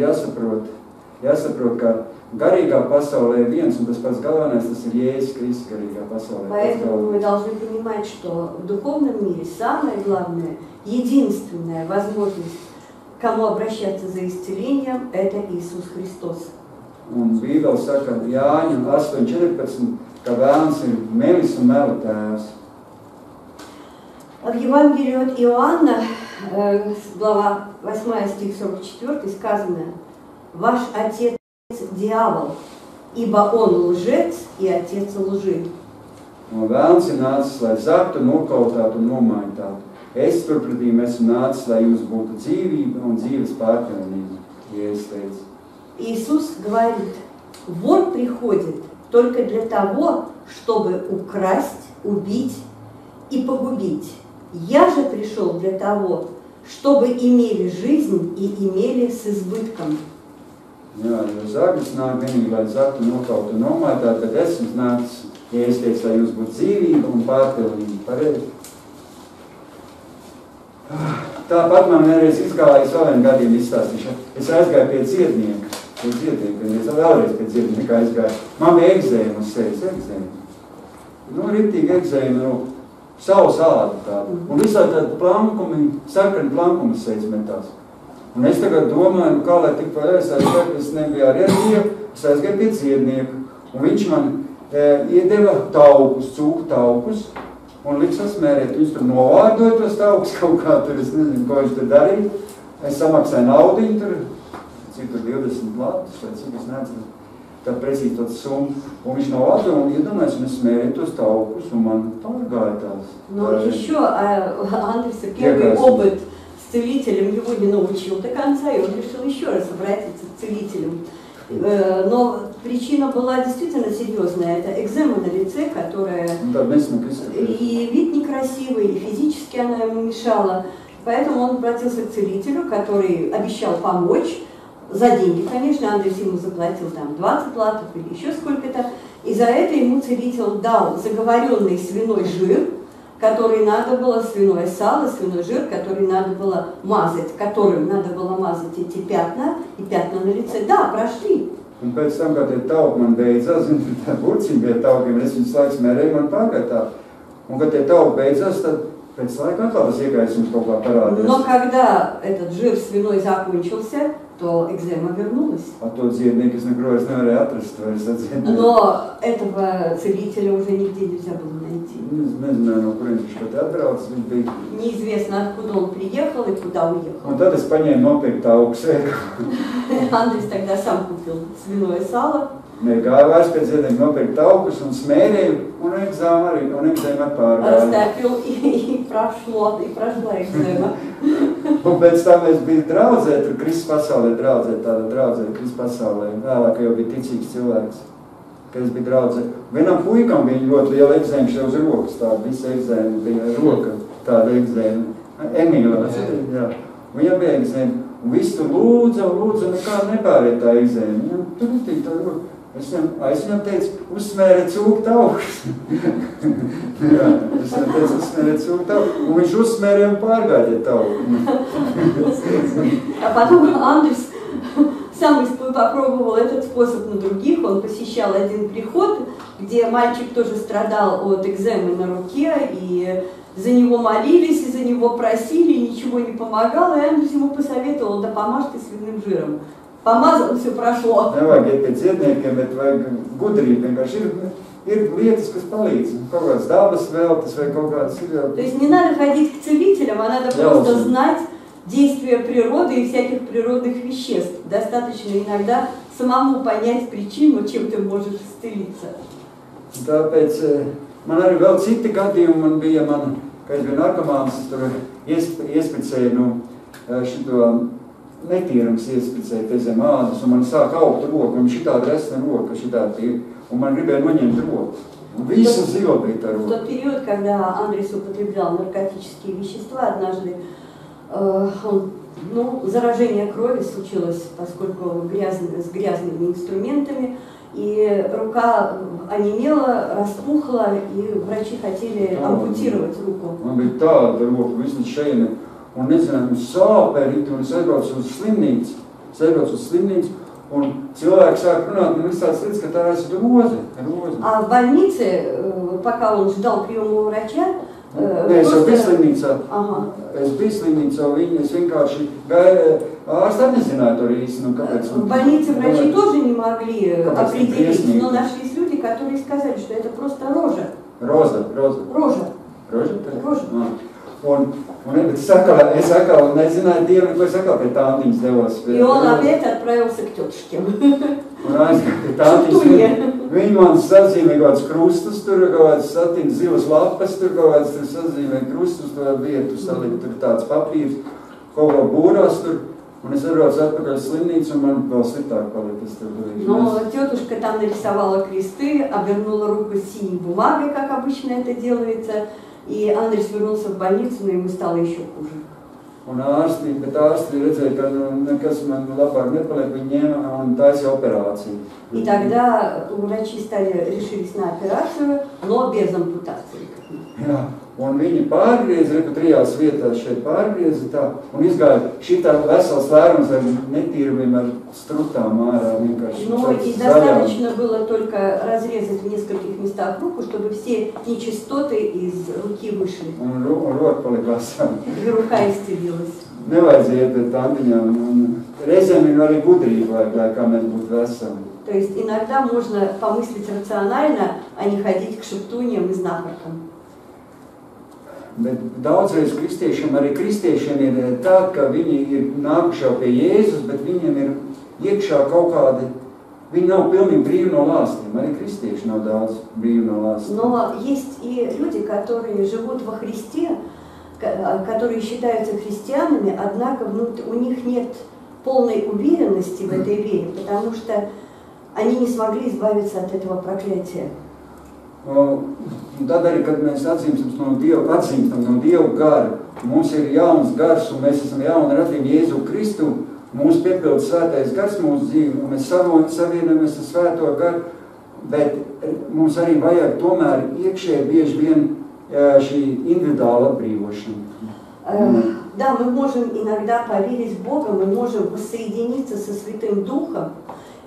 A: jāsaprot, ka garīgā pasaulē viens un tas pats galvenais, tas ir Jēzus Kristus garīgā pasaulē.
B: Поэтому мы должны понимать, что в духовном мире самое главное, единственная возможность, кому обращаться за исцелением, это Иисус Христос.
A: Un Bībele saka Jāņa 8:14, ka vēlns ir melis un mela tēvs.
B: В Евангелии от Иоанна, глава 8, стих 44, сказано: «Ваш отец дьявол, ибо он лжец и отец лжи».
A: Un vēlns ir nācis, lai zaktu, nokautātu un nomaitātu. Es turpretī esmu nācis, lai jūs būtu dzīvība un dzīves pārpilnība. Jēzus teica.
B: Иисус говорит: вор приходит только для того, чтобы украсть, убить и погубить. Я же пришел для того, чтобы имели жизнь и имели с избытком.
A: Jā, jo zaglis nāk vienīgi, lai zaktu, nokautu un nomaitātu, bet esmu nācis, Jēzus teica, lai jūs būtu dzīvība un pārpilnība. Pareizi. Tāpat man vienreiz izgāja savu gadījumu izstāstīšu. Es aizgāju pie cietnieka. Es vēlreiz pie cietnieka aizgāju. Man bija egzēma uz sevis, riktīgi egzēma, savu sādu tādu. Un visā tādu plankumi, sarkani plankumi sevis metās. Un es tagad domāju, kā lai tik vēl es nebiju ar Dievu, es aizgāju pie cietnieka. Un viņš man iedeva taukus, cūku taukus, un liks sasmērēt. Viņš tur novārdoja tos taukus kaut kā tur, es nezinu, ko viņš tur darīja. Es samaksāju naudiņu tur, cik tur 20 latus, vai cik es nezinu, tad precīzi tāds summu. Un viņš novārdoja un iedomājas, un es smērēju tos taukus, un man pārgāja tās.
B: Но еще Андреса первый опыт с целителем его не научил до конца, и он решил еще раз обратиться к целителям. Но причина была действительно серьезная. Это экзема на лице, которая и вид некрасивый, и физически она ему мешала. Поэтому он обратился к целителю, который обещал помочь. За деньги, конечно, Андрей ему заплатил там 20 латов или еще сколько-то. И за это ему целитель дал заговоренный свиной жир, который надо было, свиное сало, свиной жир, который надо было мазать, которым надо было мазать эти пятна, и пятна на лице. Да, прошли.
A: Un pēc tam, kad tie tauki man beidzās, tā burciņi bija taukiem, es viņus laiks mērēju, man pārgāja tā. Un kad tie tauki beidzās, tad pēc laika atkal tas iegājums kaut kā parādījās.
B: Но когда этот жир свиной закончился, то экзема вернулась.
A: А тот dziednieku es negrojas nevarēju atrast, vai es atziednieku.
B: Но этого целителя уже нигде нельзя было найти.
A: Nezināju, no kurienes viņš pat atbraucis, viņš bija.
B: Неизвестно, откуда он приехал и куда уехал.
A: Un tad es paņēmu nopirkt tauku sēku.
B: Андрей тогда сам купил свиное сало.
A: Gāju vairs pēc dziednieku nopirkt taukus un smērēju, un ekzēma pārgāja.
B: Растопил и прошла экзема.
A: Un pēc tam es biju draudzē, tur Kristus pasaulē, tāda draudzē Kristus pasaulē. Vēlāk jau bija ticīgs cilvēks, kad es biju draudzē. Vienam puikam bija ļoti liela ekzēma šeit uz rokas, tāda visa ekzēma bija roka, tāda ekzēma. Emīla, jā. Viņam bija ekzēma. Un viss tur lūdza, nekā nepāriet tā ekzēma. Tur ir tā roka. Es viņam teicu, uzsmēri cūku taukus. Jā, es viņam teicu, uzsmēri cūku taukus. Un viņš uzsmēri un pārgāja tauku.
B: А потом Андрес сам попробовал этот способ на других. Он посещал один приход, где мальчик тоже страдал от экземы на руке, и за него молились, и за него просили, и ничего не помогало. И Андрес ему посоветовал: да помажь ты свиным жиром. Помазал, все прошло.
A: Nevajag iet pie cietniekiem, bet vajag gudrību. Vienkārši ir lietas, kas palīdz. Kaut kāds dabas veltes vai kaut kāds ir.
B: То есть не надо ходить к целителям, а надо просто знать действия природы и всяких природных веществ. Достаточно иногда самому понять причину, чем ты можешь исцелиться.
A: Tāpēc man arī vēl citi gadījumi, man bija, kad es biju narkomāns, tur iespicēju šito netīrums iespicēja zem ādas, un man sāk augt roka, un šitāda resna roka, šitāda ir, un man gribēja noņemt roku. Un visa zila bija tā roka.
B: В тот период, когда Андрес употреблял наркотические вещества, однажды заражение крови случилось, поскольку с грязными инструментами, и рука онемела, распухла, и врачи хотели ампутировать руку.
A: Man bija tāda roka, viss līdz šejienei, un nezināju, un sāpē rīt, un es aizbraucu uz slimnīcu, un cilvēki sāk runāt, man viss tāds lietas, ka tā ir roze.
B: А в больнице, пока он ждал приема у врача,
A: Nē, es jau biju slimnīcā, es vienkārši gāju, ārsti arī nezināja to īsti, kāpēc.
B: В больнице врачи тоже не могли определить, но нашлись люди, которые сказали, что это просто рожа.
A: Роза.
B: Рожа.
A: Un es atkal nezināju Dievu, ko es atkal pie tāntiņas devos.
B: И он опять отправился к тетушке.
A: Un aizgāju pie tāntiņas. Viņi man sazīmē kaut kāds krustus, tur kaut kāds satīn zilas lapas, tur kaut kāds tur sazīmē krustus, tur vietu salikt, tur tāds papīrs, kaut kā būrās tur. Un es atbraucu atpakaļ slimnīcu, un man vēl sliktāk palika.
B: Но тетушка там нарисовала кресты, обернула руку синей бумагой, как обычно это делается. И Андрис вернулся в больницу, но ему стало еще хуже.
A: Un ārsti redzēja, ka nekas man labāk nepaliek, viņi ņēma un taisīja operāciju.
B: И тогда врачи решились на операцию, но без ампутации.
A: Jā, un viņi pārgrieza, ka 3 vietās šeit pārgrieza tā, un izgāja šitā vesels vērums ar netīrumiem, ar strutām ārā vienkārši.
B: Ну и достаточно было только разрезать в нескольких местах руку, чтобы все нечистоты из руки вышли.
A: Un roka palika vesela.
B: И рука исцелилась.
A: Nevajadzēja iet pie tāntiņām, un reizēm ir arī gudrība vajag, kā mēs būtu veseli.
B: То есть иногда можно помыслить рационально, а не ходить к шептуньям и знахаркам.
A: Bet daudzreiz kristiešiem ir tā, ka viņi ir nākuši pie Jēzus, bet viņiem ir iekšā kaut kādi, viņi nav pilnīgi brīvi no lāstiem. Arī kristieši nav daudz brīvi no lāstiem.
B: Но есть и люди, которые живут во Христе, которые считаются христианами, однако у них нет полной уверенности в этой вере, потому что они не смогли избавиться от этого проклятия.
A: Tad arī, kad mēs atzīstam no Dieva gara, mums ir jauns gars un mēs esam jauni radījumi Jēzu Kristu, mūs piepilda svētais gars mūsu dzīvi, un mēs savienojamies ar svēto garu, bet mums arī vajag tomēr iekšē bieži vien šī индивидуальная atbrīvošana.
B: Да, мы можем иногда поверить в Бога, мы можем воссоединиться со Святым Духом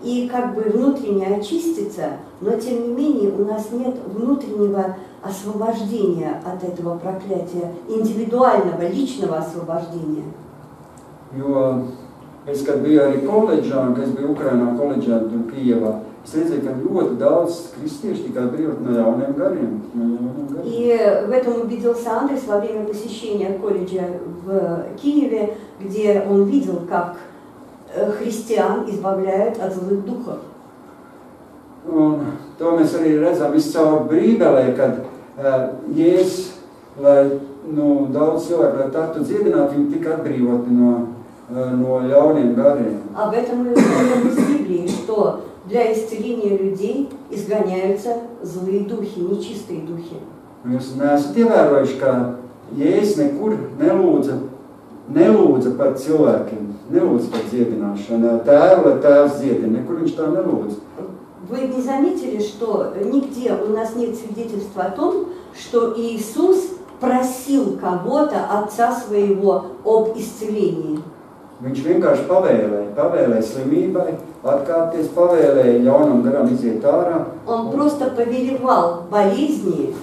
B: и как бы внутренне очиститься, но тем не менее у нас нет внутреннего освобождения от этого проклятия, индивидуального, личного освобождения.
A: Jo es, kad biju arī koledžā, un kad es biju Ukrainā koledžā, tur Kijevā, es redzēju, ka ļoti daudz kristieši tikai brīvot no jauniem gariem.
B: И в этом убедился Андрис во время посещения колледжа в Киеве, где он видел, как христиан избавляют от злых духов.
A: Un to mēs arī redzam viscaur Bībelē, kad Jēzus, lai daudz cilvēku, lai tātu dziedināt, viņi tika atbrīvoti no jauniem gariem.
B: Об этом мы узнаем из Библии, что для исцеления людей изгоняются злые духи, нечистые духи.
A: Jūs neesat ievērojuši, ka Jēzus nekur nelūdza par cilvēkiem, nelūdza par dziedināšanu. Tēvu, lai tēvs dziedina, nekur viņš tā nelūdza.
B: Вы не заметили, что нигде у нас нет свидетельства о том, что Иисус просил кого-то, отца своего, об исцелении?
A: Viņš vienkārši pavēlēja slimībai, atkāpties, pavēlēja jaunam garam iziet ārā.
B: Он просто повелевал болезни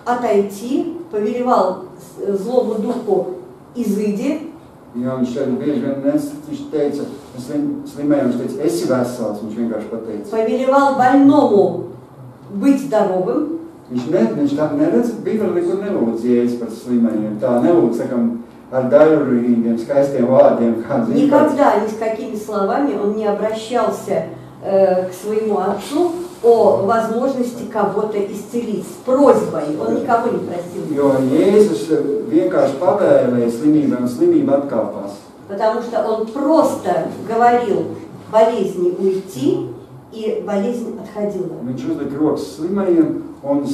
B: отойти, повелевал злому духу изыди.
A: Jā, viņš bieži vien viņš teica, slimējam, viņš teica, esi vesels, viņš vienkārši pateica.
B: Повелевал больному быть здоровым.
A: Viņš tā neredz, Bībeli nekur nelūdz Jēzus par slimējiem, tā nelūdz, sakam, ar daļrīgiem, skaistiem vārdiem.
B: Никогда ни с какими словами он не обращался к своему отцу о возможности кого-то исцелить с просьбой. Он никого не просил.
A: Jo Jēzus vienkārši pavēlēja slimībai un slimība atkāpās.
B: Потому что он просто говорил болезни уйти, и болезнь отходила.
A: Viņš uzlika rokas slimajiem un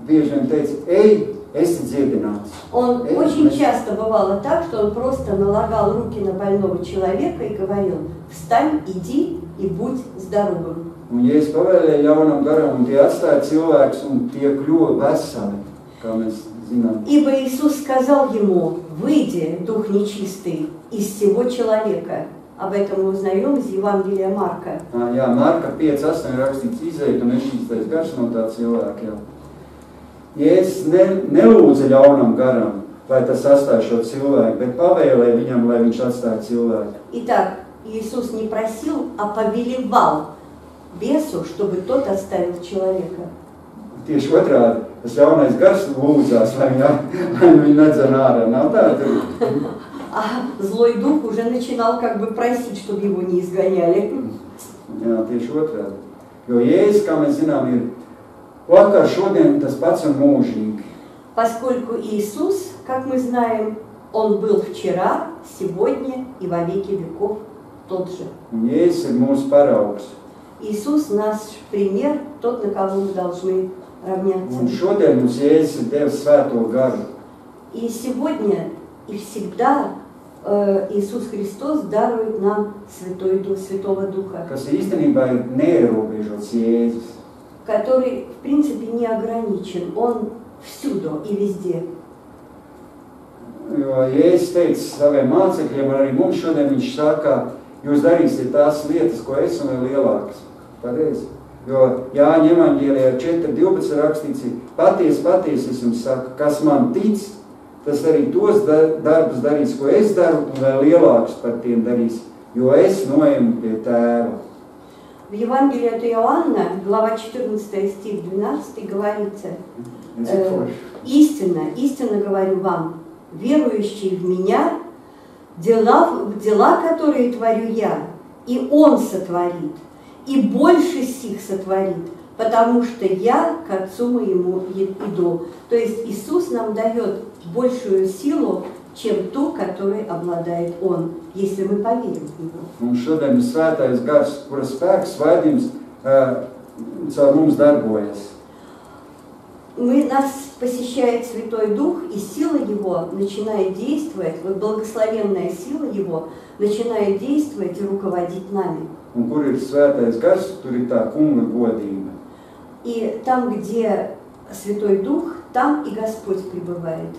A: bieži vien teica, ej, esi dziedināts.
B: Он очень часто бывало так, что он просто налагал руки на больного человека и говорил, встань, иди и будь здоровым.
A: Un Jēzus pavēlēja ļaunam garam, un tie atstāja cilvēkus, un tie kļuva veseli, kā mēs zinām.
B: Ибо Иисус сказал ему: «Выйди, дух нечистый, из всего человека». Об этом мы узнаем из Евангелия Марка.
A: Jā, Marka 5:8 rakstīts: izeit un nešķīstais gars no tā cilvēka. Jā. Jēzus nelūdza ļaunam garam, lai tas atstāja šo cilvēku, bet pavēlēja viņam, lai viņš atstāja cilvēku.
B: Итак, Иисус не просил, а повелевал бесу, чтобы тот оставил человека.
A: Tieši otrādi, tas ļaunais gars lūdzās, lai viņu nedzen ārā. Nav tā?
B: А злой дух уже начинал как бы просить, чтобы его не изгоняли.
A: Jā, tieši otrādi. Jo Jēzus, kā mēs zinām, ir vakar, šodien tas pats un mūžīgi.
B: Поскольку Иисус, как мы знаем, Он был вчера, сегодня и во веки веков тот же.
A: Un Jēzus ir mūsu paraugs.
B: Иисус наш пример, тот, на кого мы должны равняться.
A: Un šodien mums Jēzus ir devis svēto garu.
B: И сегодня и всегда Иисус Христос дарует нам Святой Дух, Святого Духа,
A: Kas īstenībā ir neierobežots Jēzus.
B: который, в принципе, не ограничен. Он всюду и везде.
A: Jo Jēzus teica saviem mācekļiem, un arī mums šodien viņš saka, jūs darīsiet tās lietas, ko es, un vēl lielākas. Pareizi. Jo Jāņa evaņģēlijā 4:12 rakstīts, patiesi es jums saku, kas man tic, tas arī tos darbus darīs, ko es daru, un vēl lielākus par tiem darīs, jo es noeju pie tēva.
B: В Евангелии от Иоанна, глава 14, стих 12, говорится: «Истинно говорю вам, верующий в Меня, дела, которые творю Я, и Он сотворит, и больше сих сотворит, потому что Я к Отцу Моему иду». То есть Иисус нам дает большую силу, чем ту, которой обладает Он, если мы поверим в Него.
A: Un šodien ir svētais gars, kura spēks svētījums caur mums darbojas.
B: Нас посещает Святой Дух, и сила Его начинает действовать, вот благословенная сила Его начинает действовать и руководить нами.
A: Un kur ir svētais gars, tur ir tā kunga godība.
B: И там, где Святой Дух, там и Господь пребывает.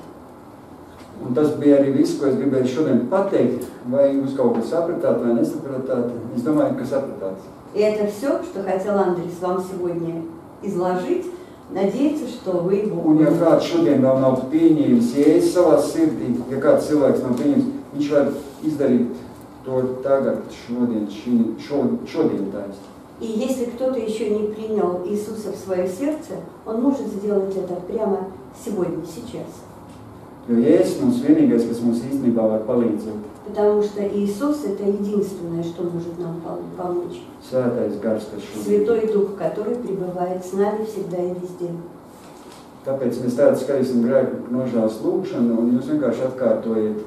A: Un tas bija arī viss, ko es gribēju šodien pateikt, vai jūs kaut ko sapratāt vai nesapratāt. Es domāju, ka sapratāt.
B: И это все, что хотел Андрис вам сегодня изложить. Надеется, что вы его...
A: Un ja kāds šodien vēl nav pieņēmis Jēzus savā sirdī, ja kāds cilvēks nav pieņēmis, viņš var izdarīt to tagad, šodien taisni.
B: И если кто-то еще не принял Иисуса в свое сердце, он может сделать это прямо сегодня, сейчас.
A: Jo Jēzus mums vienīgais, kas mums īstenībā var palīdzēt.
B: Потому что Иисус – это единственное, что может нам помочь.
A: Svētais gars, kas šodien.
B: Святой Дух, который пребывает с нами всегда и везде.
A: Tāpēc mēs tādu skatīsim grēku nožēlas lūgšanu, un jūs vienkārši atkārtojiet,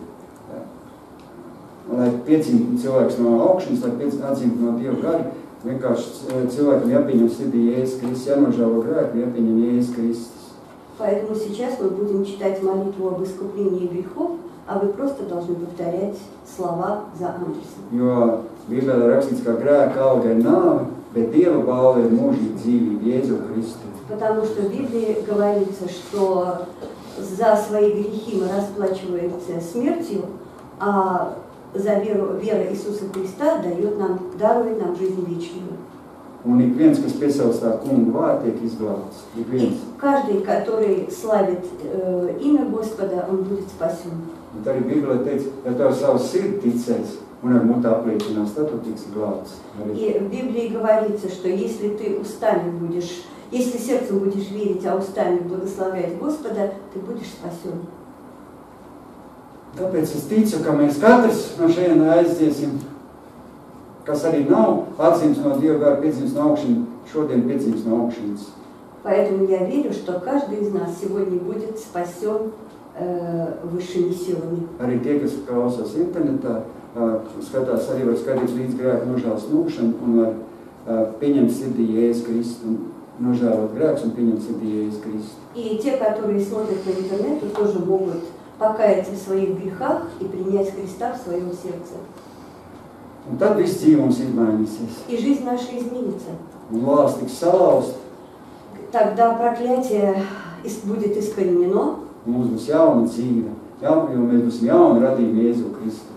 A: lai piedzimtu cilvēks no augšanas, lai atdzimtu no Dieva gara. Vienkārši cilvēkam jāpieņem sirdī Jēzus Kristus, jānožēlo grēku, jāpieņem Jēzus Kristus.
B: Поэтому сейчас мы будем читать молитву об искуплении грехов, а вы просто должны повторять слова за Андресом.
A: Jo Bībelē rakstīts, ka grēka alga ir nāve, bet Dieva balva ir mūžīga dzīvība Jēzu Kristu.
B: Потому что в Библии говорится, что за свои грехи мы расплачиваемся смертью, а за вера Иисуса Христа дарует нам жизнь вечную.
A: Un ik viens, kas piesauc tā kunga vārdu, tiek izglābts.
B: И каждый, который славит имя Господа, он будет спасен.
A: Un tā arī Bībelē teica, ja tev savu sirdi ticēs un ar mutu apliecinās, tad tu tiks glābts.
B: И в Библии говорится, что если ты устами будешь, если сердцем будешь верить, а устами благословлять Господа, ты будешь спасен.
A: Tāpēc es ticu, ka mēs katrs no šeit aiziesim, kas arī nav atzīmes no Dieva gara, piedzīmes no augšanas, šodien piedzīmes no augšanas.
B: Поэтому я верю, что каждый из нас сегодня будет спасен высшими силами.
A: Arī tie, kas klausās internetā, skatās, arī var skatīt līdz grēku nožēlas lūgšanu un var pieņemt sirdī Jēzus Kristu, nožēlot grēkus un pieņemt sirdī Jēzus Kristu.
B: И те, которые смотрят на интернете, тоже могут покаяться в своих грехах и принять Христа в своем сердце.
A: Un tad viss dzīve mums izmainīsies.
B: И жизнь наша изменится.
A: un lāsts tiks salauzt,
B: тогда проклятие будет искоренено.
A: Mums būs jauna dzīve, jo mēs būsim jauni radījumi Jēzu Kristu.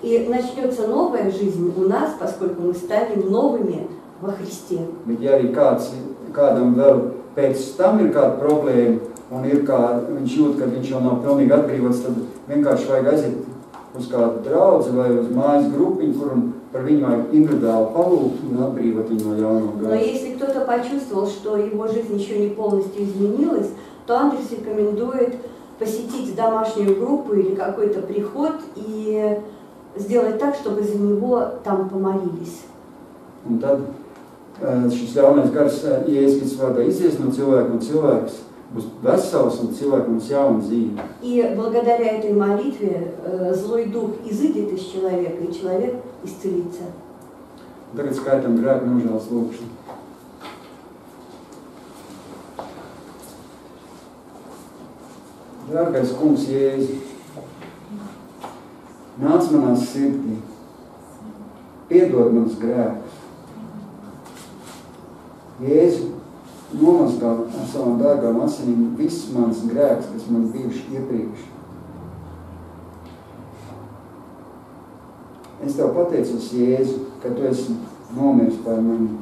B: И начнется новая жизнь у нас, поскольку мы станем новыми во Христе.
A: Bet ja arī kādam vēl pēc tam ir kāda problēma, un viņš jūt, ka viņš jau nav pilnīgi atbrīvots, tad vienkārši vajag aiziet uz kādu draudzi vai uz mājas grupiņu, kur par viņu vajag individuāli palūgt un atbrīvot viņu no jaunā
B: Но
A: gāja.
B: если кто-то почувствовал, что его жизнь еще не полностью изменилась, то Андрес рекомендует посетить домашнюю группу или какой-то приход и сделать так, чтобы за него там помолились.
A: Un tad šis ļaunais gars Jēzus vārdā izies no cilvēka, un cilvēks būs vesels, un cilvēkam būs jauna dzīve.
B: И благодаря этой молитве злой дух изыдет из человека, и человек исцелится.
A: Tagad skaitam grēku nožēlas lūgšanu. Dārgais kungs Jēzu, nāc manā sirdī, piedod manas grēkus. Jēzu, nomazgā ar savām dārgām asinīm visus manas grēkus, kas man bijuši iepriekš. Es tev pateicos, Jēzu, ka tu esi nomiris par mani.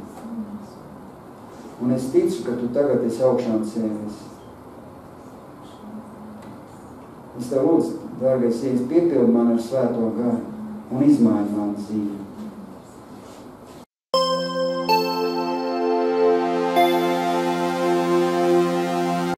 A: Un es ticu, ka tu tagad esi augšām cēlies. Es tev lūdzu, dārgais Jēzus, piepildi man ar svēto garu un izmaini manu dzīvi.